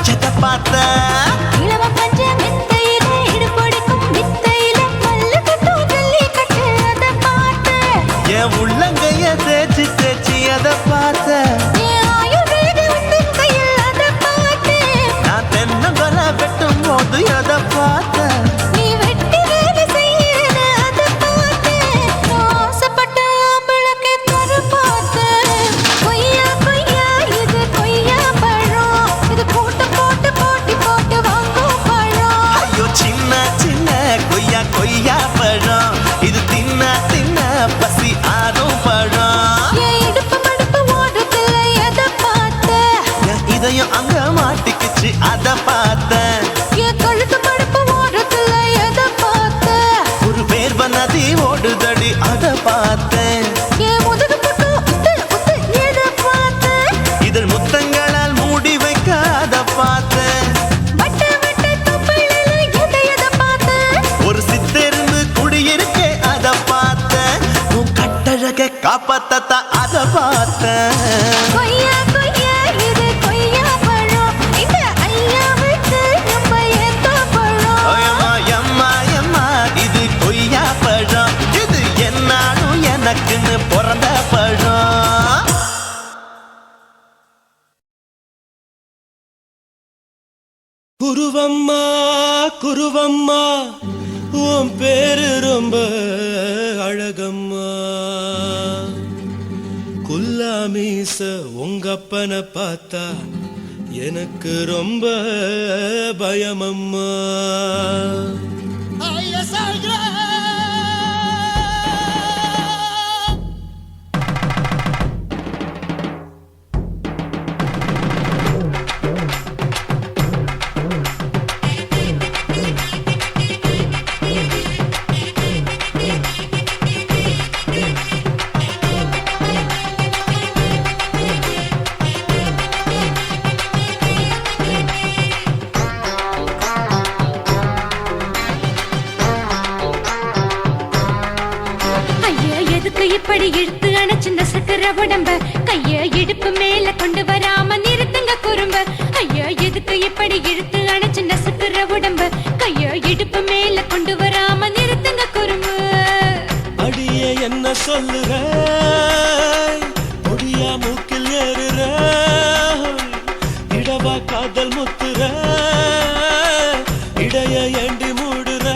செத்த பார்த்தேன். இளவ பஞ்ச மெத்தையிலே இடுப்பொடிக்கும் வித்தையிலே மல்லு கட்டும் ஜல்லி கட்டு அதை பார்த்தேன். என் உள்ளங்கைய தேய்ச்சி தேய்ச்சி அத பார்த்தேன். என் ஆயுர்வேத உந்தன் கையில் அதை பார்த்தேன். நான் தென்னங்கொலை வெட்டும் போது அத பார்த்தேன். நீ வெட்டி வேலை செய்யற அதை பார்த்தேன். நான் ஆசைப்பட்ட ஆம்பளுக்கு தர பார்த்தேன். கொய்யா கொய்யா இது கொய்யா பழம், இது போட்டு போட்டு போட்டி போட்டு வாங்கும் பழம். ஐயோ சின்ன சின்ன கொய்யா கொய்யா பழம், இது தின்ன தின்ன பசி ஆறும் பழம். என் இடுப்பு மடிப்பு ஓரத்துல எதை பார்த்தேன்? என் இதயம் அங்க மாட்டிக்கிச்சு அத பார்த்தேன். என் கழுத்து மடிப்பு ஓரத்துல எதை பார்த்தேன்? ஒரு வேர்வ நதி ஓடுதடி அத பார்த்தேன். என் முதுகு புட்டு உத்து உத்து எதை பார்த்தேன்? இதழ் முத்தங்களால் மூடி வைக்க அத பார்த்தேன். வட்ட வட்ட தொப்புளில எதை பார்த்தேன்? ஒரு சித்திருந்து குடியிருக்கே அத பார்த்தேன். உன் கட்டழக காப்பாத்தத்தான் அத பார்த்தேன். கொய்யா கொய்யா இது கொய்யா பழம், இந்த ஐயாவுக்கு நம்ம ஏத்த பழம். ஐயம்மா எம்மா எம்மா இது கொய்யா பழம், இது என்னாலும் எனக்குன்னு பிறந்த பழம். குருவம்மா குருவம்மா உன் பேரு ரொம்ப அழகம்மா குல்லாமீச உங்கப்பனை பார்த்தா எனக்கு ரொம்ப பயமம்மா இப்படி இழுத்து அணைச்சு நசுக்கிற உடம்ப கைய இடுப்பு மேல கொண்டு வராம நிறுத்துங்க குறும்ப ஐயா எதுக்கு இப்படி இழுத்து அணைச்சு நசுக்கிற உடம்ப கைய இடுப்பு மேல கொண்டு வராம நிறுத்துங்க குறும்பு அடிய என்ன சொல்லுற பொடியா மூக்கில் ஏறுற இடவா காதல் முத்துற இடைய ஏண்டி மூடுற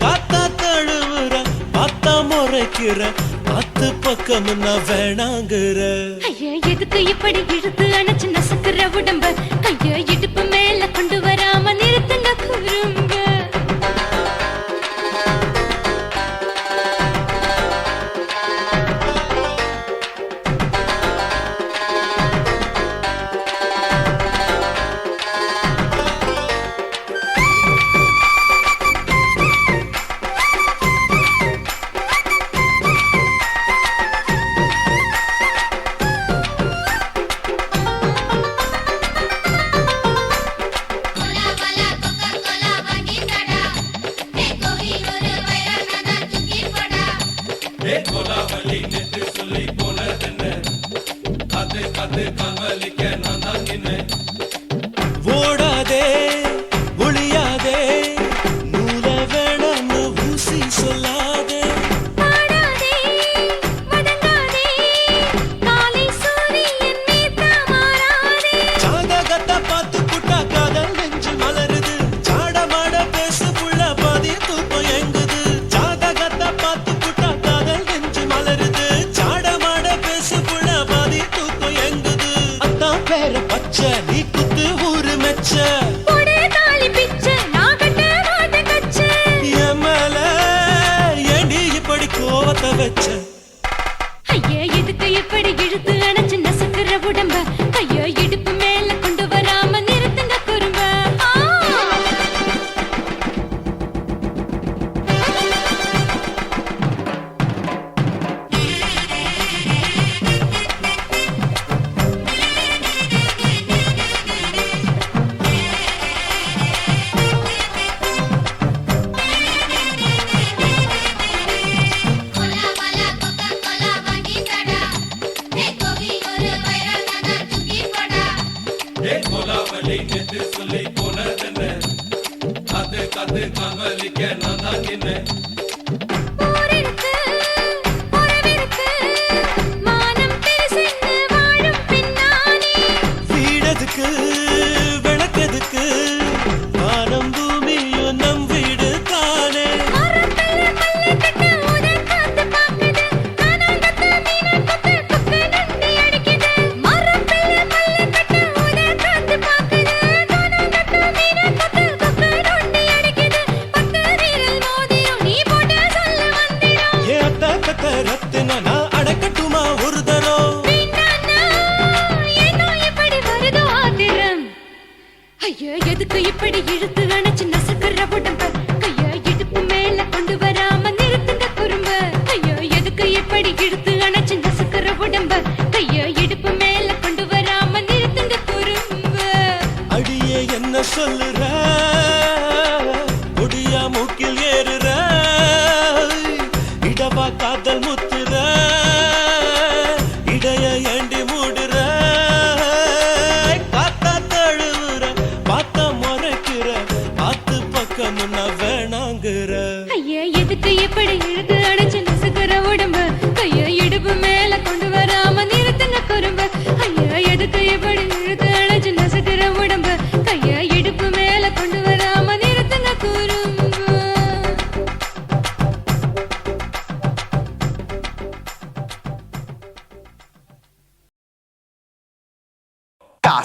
காத்தா தழுவுற பார்த்தா முறைக்கிற பத்து பக்கம் நான் வேணாங்குற ஐயா எதுக்கு இப்படி இழுத்து அணைச்சு நசுக்கிற உடம்ப கைய இடுப்பு மேல கொண்டு வராம நிறுத்துங்க குறும்ப ஓடாதே ஒளியாதே நூல வேணான்னு ஊசி சொல்லாதே சாதகத்தை பார்த்து புட்டா காதல் நெஞ்சு மலருது சாடமாட பேசு புள்ள பாதி தூக்கம் எங்குது சாதகத்தை பார்த்து புட்டா காதல் நெஞ்சு மலருது சாடமாட பேசு புள்ள பாதி தூக்கம் எங்குது அத்தான் பேர பச்சை நீ குத்து ஊரு மெச்ச என் மேல ஏண்டி இப்படி கோவத்தை வச்ச ஐயா எதுக்கு இப்படி இழுத்து அணைச்சு நசுக்கிற உடம்ப கைய இடுப்பு மேல கொண்டு வராம நிறுத்துங்க குறும்ப வீடதுக்கு விளக்கதுக்கு வானம் பூமியும் நம் வீடு தானே நீ போட்ட சொல்ல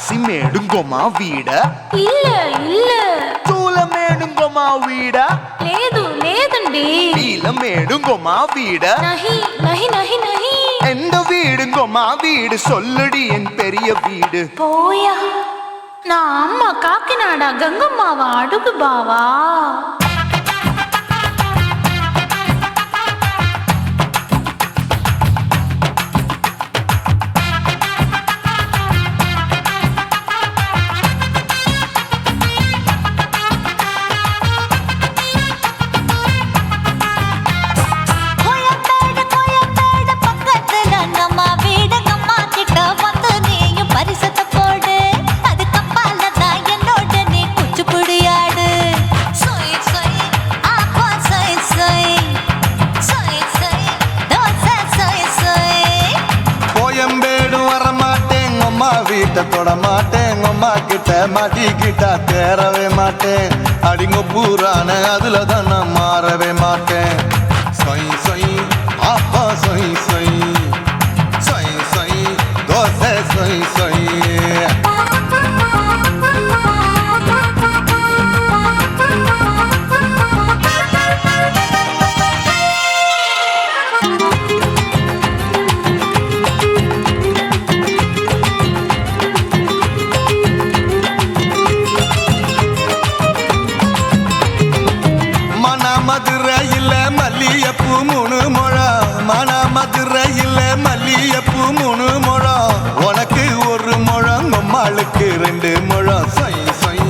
కాశీమేడుంగోమా వీడ இல்ல இல்ல చూలమేడుంగోమా వీడ లేదండి నీలమేడుంగోమా వీడ நஹி நஹி நஹி நஹி எந்த வீடுங்கோமா வீடு சொல்லுடி என் பெரிய வீடு போயா நான் அம்மா காக்கிநாடா கங்கம்மாவா அடுகு பாவா வீட்டை தொட மாட்டேன் அம்மா கிட்ட மாட்டிக்கிட்டா தேரவே மாட்டேன் அடிங்க பூரான அதுல தான் நான் மாறவே மாட்டேன் சொய் சொய் அப்பா சொய் சொய் சொய் சொய் தோசை சொய் சொய் மதுரையில் மல்லியப்பூ 3 முழம் மன மதுரையில் மல்லியப்பூ 3 முழம் உனக்கு 1 முழம் அம்மாளுக்கு 2 முழம் சொய் சொய்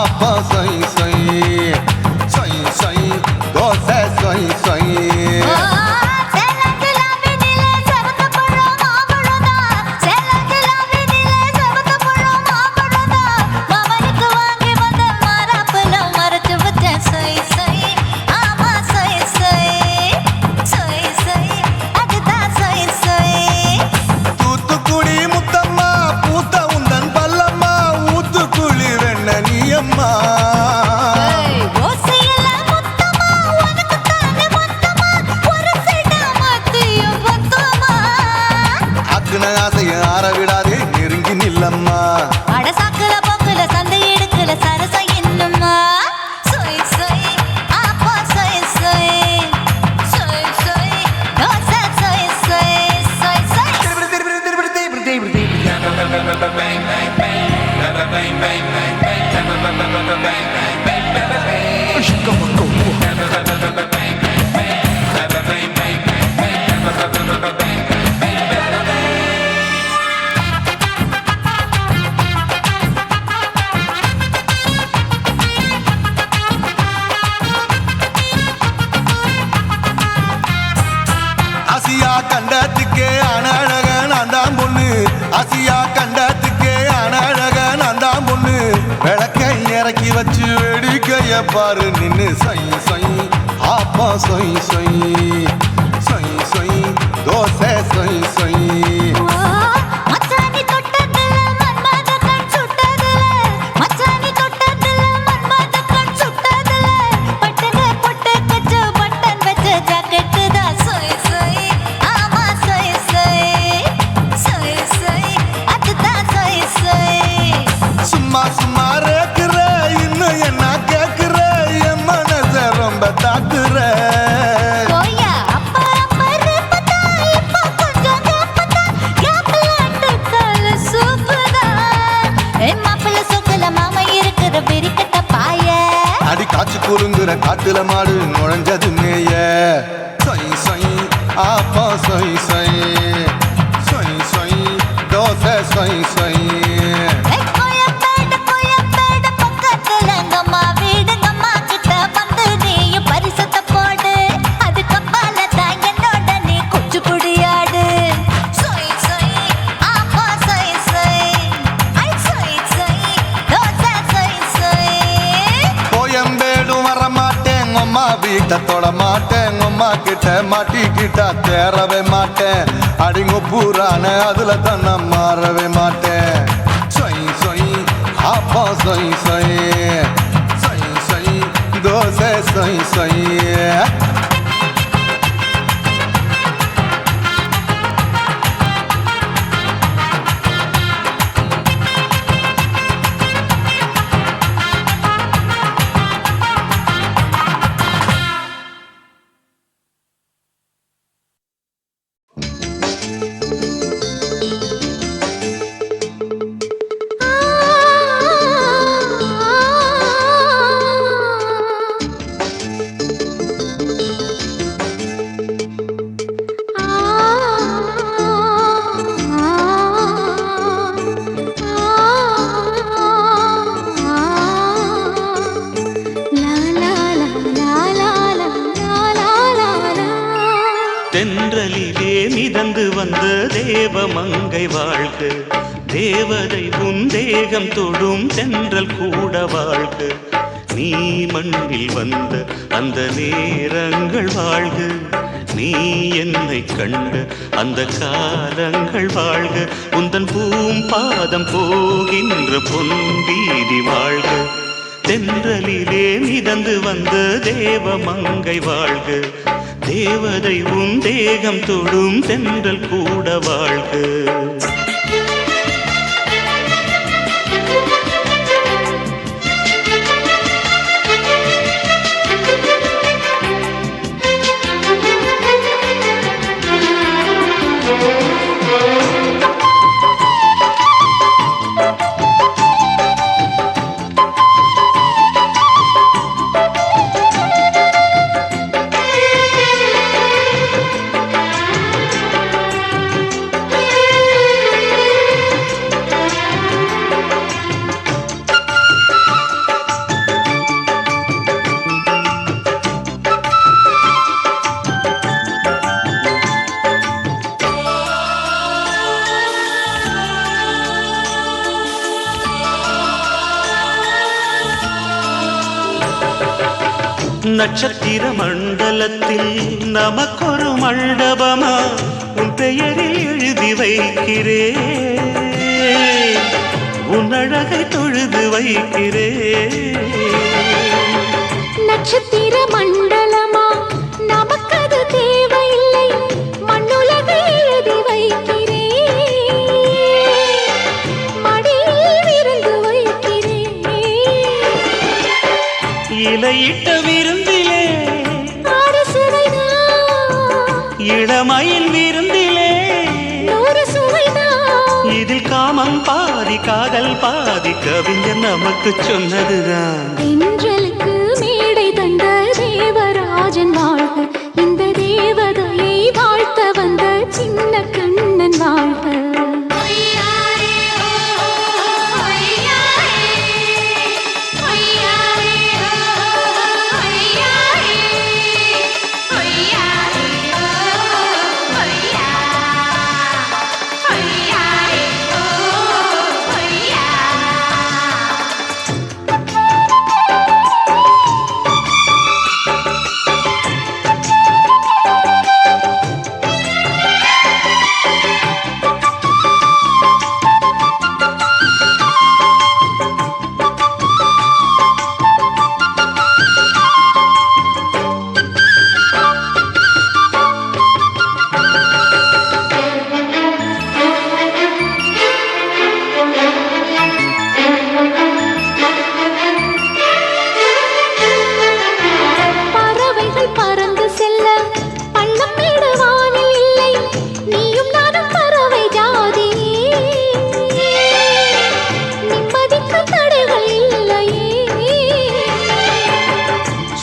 அப்பா சொய் சொய் சொய் சொய் தோசை சொய் சொய் விடாதே நெருங்கி நில்லம்மா அடசாக்குல போக்குல சந்தை எடுக்கல சரச என்னம்மா சொய் சொய் அப்பா சொய் சொய் சொய் சொய் தோசை சொய் சொய் சொய் சொய் கண்டத்துக்கே அனழக நான் தான் பொண்ணு ஆசியா கண்டத்துக்கே அனழக நான் தான் பொண்ணு விளக்கை இறக்கி வச்சு வேடிக்கைய பாரு நின்னு சொய் சொய் ஆப்பா சொய் சொய் சொய் சொய் தோசை சொய் சொய் சும்மா ரேக்குற இன்னும் என்ன கேக்குற என் மனச ரொம்ப தாக்குற அடி காய்ச்சி குறுங்குற காட்டுல மாடு நுழைஞ்சது மேய சொய் சொய் ஆப்பா சொய் சொய் சொய் சொய் தோசை சொய் சொய் வீட்டை தொட மாட்டேன் அம்மா கிட்ட மாட்டிக்கிட்டா தேரவே மாட்டேன் அடிங்க பூரான அதுல தான் நான் மாறவே மாட்டேன் சொய் சொய் அப்பா சொய் சொய் சொய் சொய் தோசை சொய் சொய் வந்த தேவ மங்கை வாழ்க, தேவதை உன் தேகம் தொடும் தென்றல் கூட வாழ்க. நீ மண்ணில் வந்த அந்த நேரங்கள் வாழ்க, நீ என்னை கண்ட அந்த காலங்கள் வாழ்க. உந்தன் பூம்பாதம் போகின்ற பொன் வீதி வாழ்க, தென்றலிலே மிதந்து வந்த தேவ மங்கை வாழ்க, தேவதை உன் தேகம் தொடும் தென்றல் கூட வாழ்க. நட்சத்திர மண்டலத்தில் நமக்கொரு மண்டபமா உன் பெயரில் எழுதி வைக்கிறேன், உன் அழகை தொழுது வைக்கிறேன். நட்சத்திர மண்டலமா நமக்கது தேவையில்லை, மண்ணுலகை எழுதி வைக்கிறேன், மடியில் விருந்து வைக்கிறேன். இலையிட்ட விருந்திலே இளமயில் விருந்திலே இதில் காமம் பாதி காதல் பாதி கவிஞர் நமக்கு சொன்னதுதான். தென்றலுக்கு மேடை தந்த தேவராஜன் வாழ்க, இந்த தேவதையை வாழ்த்த வந்த சின்ன கண்ணன் வாழ்க.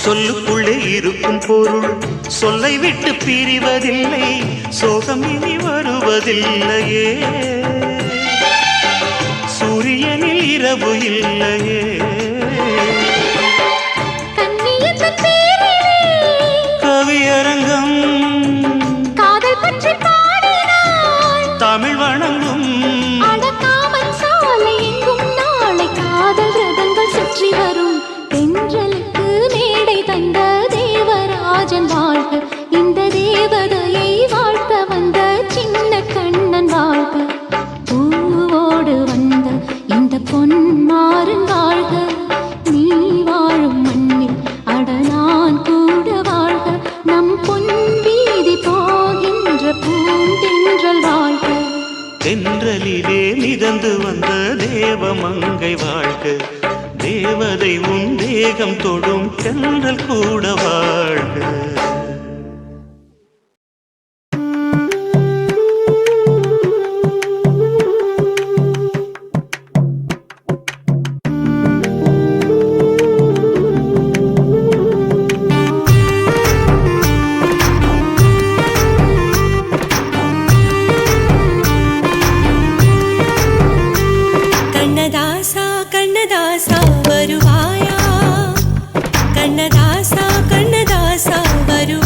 சொல்லுக்குள்ளே இருக்கும் பொருள் சொல்லை விட்டு பிரிவதில்லை, சோகம் இனி வருவதில்லையே, சூரியனில் இரவு இல்லையே. கவியரங்கம் காதல் பற்றி பாடினாள், தமிழ் வணங்கும் அடக்காமல் சாலை எங்கும் நாளை காதல் ரதங்கள் சுற்றி வரும். தென்றலுக்கு மேடை தந்த தேவராஜன் வாழ்க, இந்த தேவதையை வாழ்த்த வந்த சின்ன கண்ணன் வாழ்க. பூவோடு வந்த இந்த பொன்மாறன் வாழ்க, நீ வாழும் மண்ணில் அட நான் கூட வாழ்க. நம் பொன் வீதி போகின்ற பூந்தென்றல் வாழ்க, தென்றலிலே மிதந்து வந்த தேவ மங்கை வாழ்க, தேவதை உன் தேகம் தொடும் தென்றல் கூட வாழ்க. கண்ணதாசா கண்ணதாசா வருவாயா, கண்ணதாசா கண்ணதாசா வருவாயா.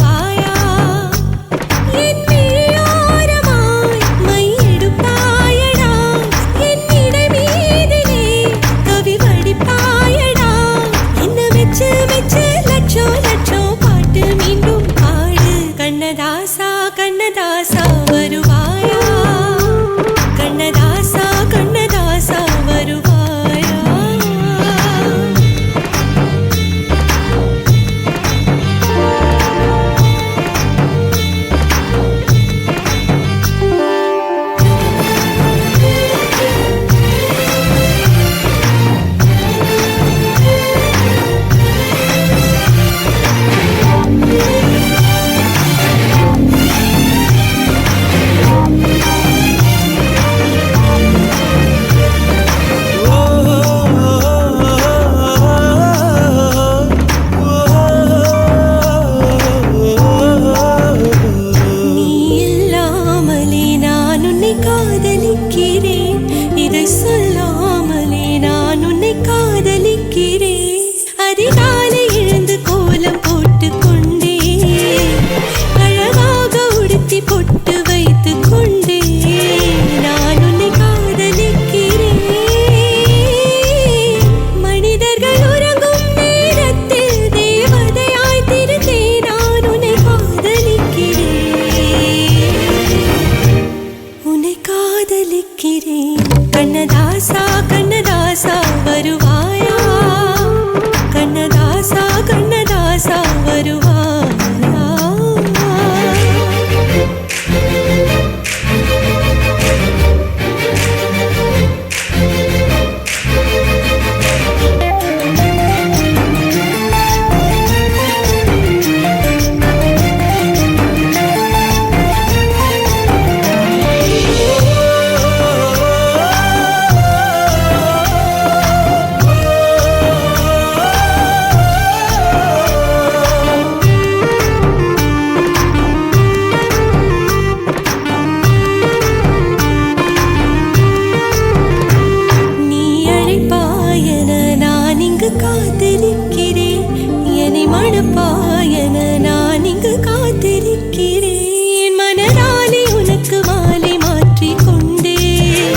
மணப்பாயன நான் இங்கு காத்திருக்கிறேன். மனதாலே உனக்கு மாலை மாற்றிக் கொண்டேன்,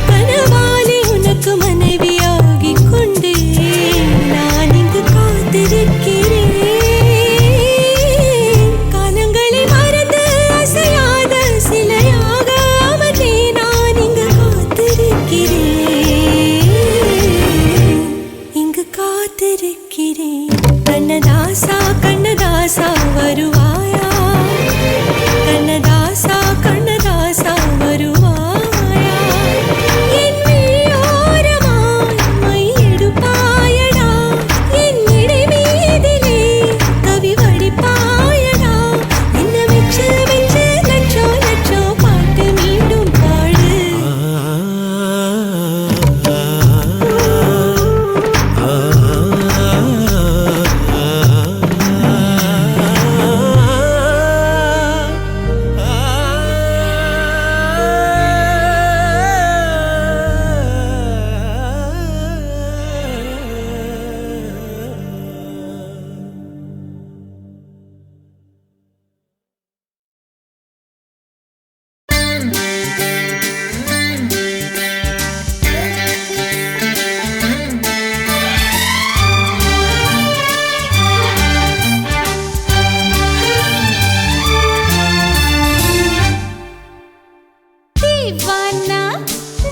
கனவாலே உனக்கு மனைவியாகிக் கொண்டேன். நான் இங்கு காத்திருக்கிறேன். காலங்களை மறந்து அசையாத சிலையாக அமர்ந்தே நான் இங்கு காத்திருக்கிறேன், இங்கு காத்திருக்கிறேன். கண்ணதாசா கண்ணதாசா வருவாயா, கண்ணதாசா கண்ணதாசா வருவாயா, என் விழியோரமாய் மை எடுப்பாயடா, என் இடை மீதிலே கவி வடிப்பாயடா, என்ன வெச்சு வெச்சு லட்சோ லட்சோ பாட்டு மீண்டும் பாடு. தேவானா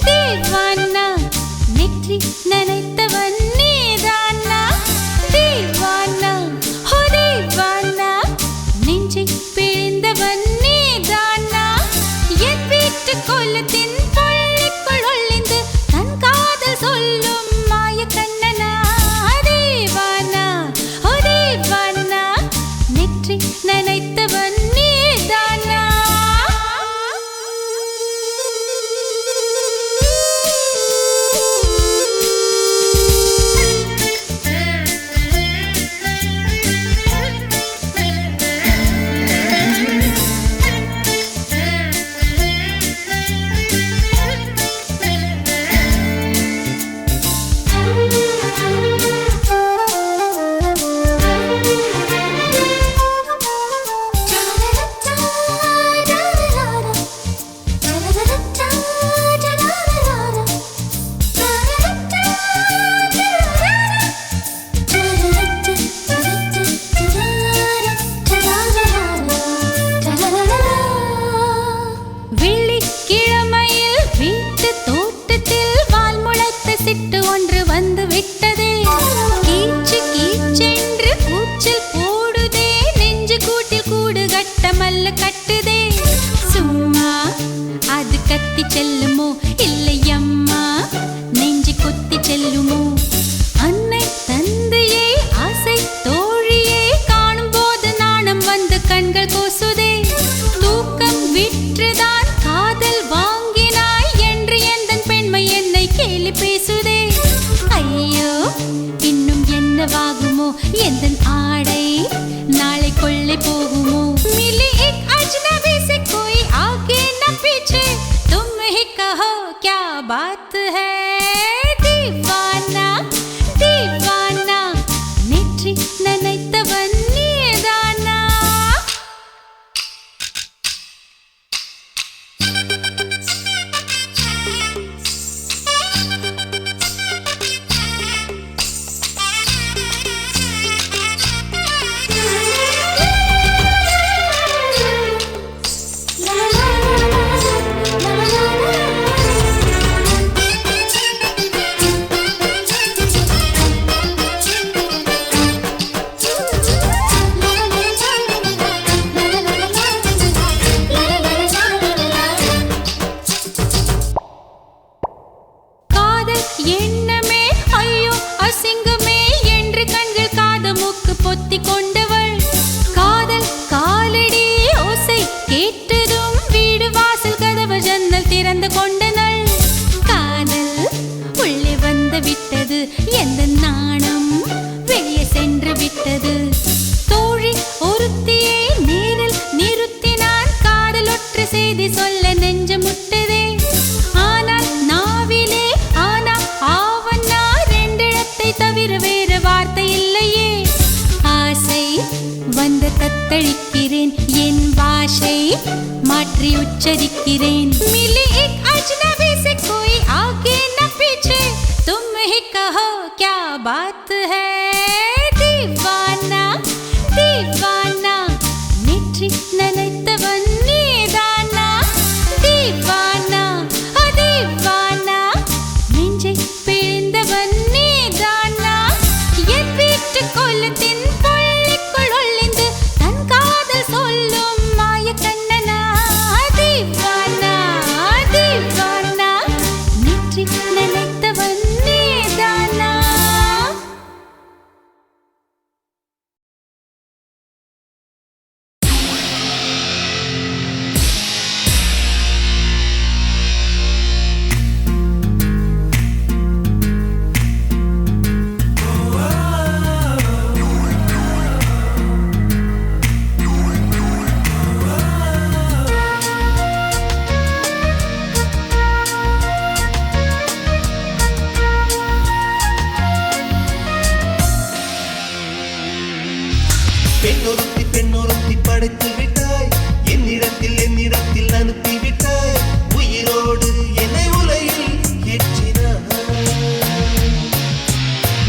தேவானா நெற்றி நனைத்தவன் நீதானா, தேவானா ஹோ தேவானா நெஞ்சை பிழிந்தவன் நீதானா, என் வீட்டு கோலத்தின் பள்ளிக்குள் ஒளிந்து தன் காதல் சொல்லும் மாய கண்ணனா, தேவானா ஹோ தேவானா நெற்றி நனைத்தவன் நீதானா. வெள்ளிக்கிழமையில் வீட்டு தோட்டத்தில் வால் முளைத்த சிட்டு ஒன்று வந்து விட்டதே, கீச்சு கீச்சென்று கூச்சல் போடுதே, நெஞ்சு கூட்டில் கூடு கட்ட மல்ல கட்டுதே. சும்மா அது கத்தி செல்லுமோ இல்லையம்மா, நெஞ்சு கொத்தி செல்லுமோ. அன்னை தந்தையே ஆசை தோழியே காணும் போது நாணம் வந்து கண்கள் கூசுதே, தூக்கம் விற்றுதான் காதல் வாங்கினாய் என்று எந்தன் பெண்மை என்னை கேலி பேசுதே. ஐயோ இன்னும் என்னவாகுமோ எந்தன் ஆடை நாளை கொள்ளை போகுமோ. मिली एक अजनबी से कोई आगे न पीछे, तुम ही कहो क्या बात है. दीवाना दीवाना நெற்றி நனைத்தவன் நீதானா. வந்து தத்தளிக்கிறேன் என் பாஷை மாற்றி உச்சரிக்கிறேன் मिली एक अजनबी से कोई आगे न पीछे तुम ही कहो क्या बात है दीवाना दीवाना नेற்றி நினைத்தவன் நீதானா दीवाना दीवाना நெஞ்சை பிழிந்தவன் நீதானா என் வீட்டு கொல்லத்தின் பள்ளிக்குள் ஒளிந்து தன் காதல் சொல்லும் மாய கண்ணனா दीवाना दीवाना நேற்றி நினைத்தவன் நீதானா பெண்ணொருத்தி படைத்து விட்டாய் என்னிடத்தில் அனுப்பி விட்டாய் உயிரோடு என்னை உலையில் ஏற்றினாய்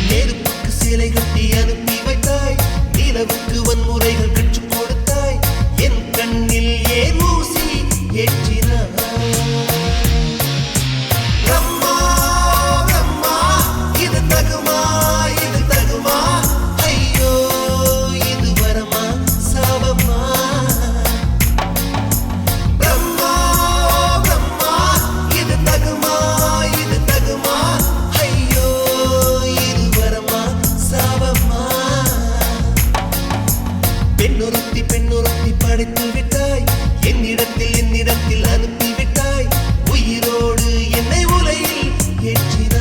நெருப்புக்கு சிலை கட்டி அனுப்பி வைத்தாய் நிலவுக்கு வன்முறைகள் கற்றுக் கொடுத்தாய் என் கண்ணில் ஏன் ஊசி ஏற்றினாய் பிரம்மா பிரம்மா இது தகுமா ஐயோ இது வரமா சாபமா பிரம்மா பிரம்மா இது தகுமா ஐயோ இது வரமா சாபமா பெண்ணொருத்தி படைத்து விட்டாய் என்னிடத்தில் அனுப்பி விட்டாய் உயிரோடு என்னை உலையில் ஏற்றினாய்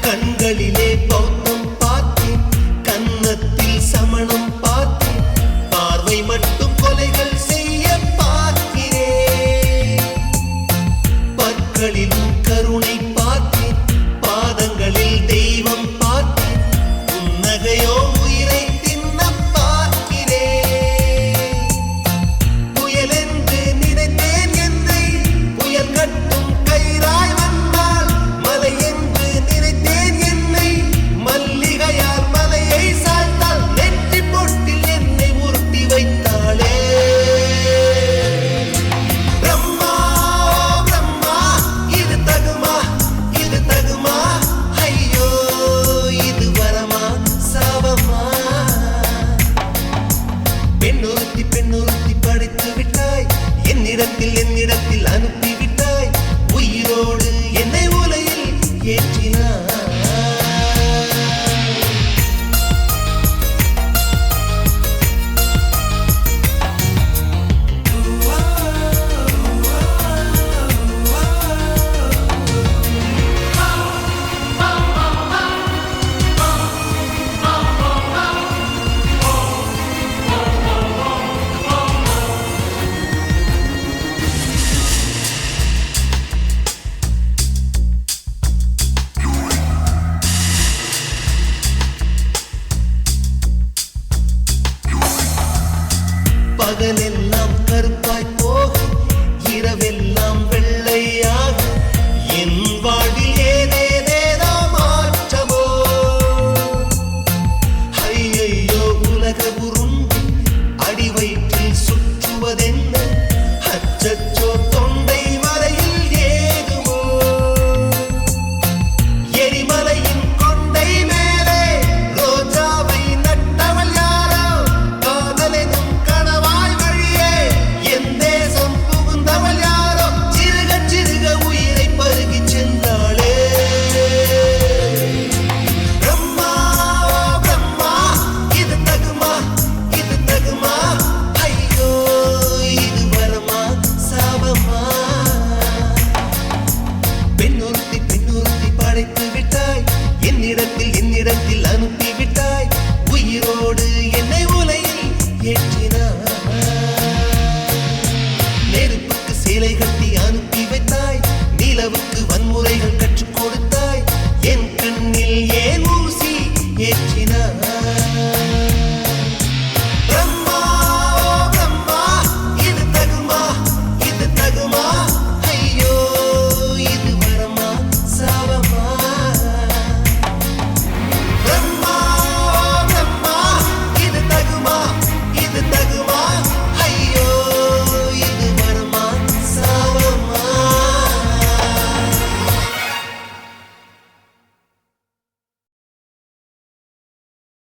கண்களிலே பௌத்தம் பார்த்தேன் கன்னத்தில் சமணம் பார்த்தேன் பார்வை மட்டும் கொலைகள் செய்ய பார்க்கிறேன் பற்களிலும் கருணை பார்த்தேன் பாதங்களில் தெய்வம் பார்த்தேன் புன்னகையோ உயிரை தின்ன பார்க்கிறேன் புயலென்று நினைத்தேன் என்னை புயல் கட்டும் கயிறாய் வந்தால் மலை என்று நினைத்தேன் என்னை மல்லிகையால் மலையை சாய்த்தால் நெற்றி பொட்டில் என்னை உருட்டி வைத்தாளே பிரம்மா பிரம்மா இது தகுமா ஐயோ இது வரமா சாபமா பெண்ணொருத்தி படைத்து விட்டாய் என்னிடத்தில் அனுப்பி விட்டாய் உயிரோடு என்னை உலையில் ஏற்றினாய் பகலெல்லாம்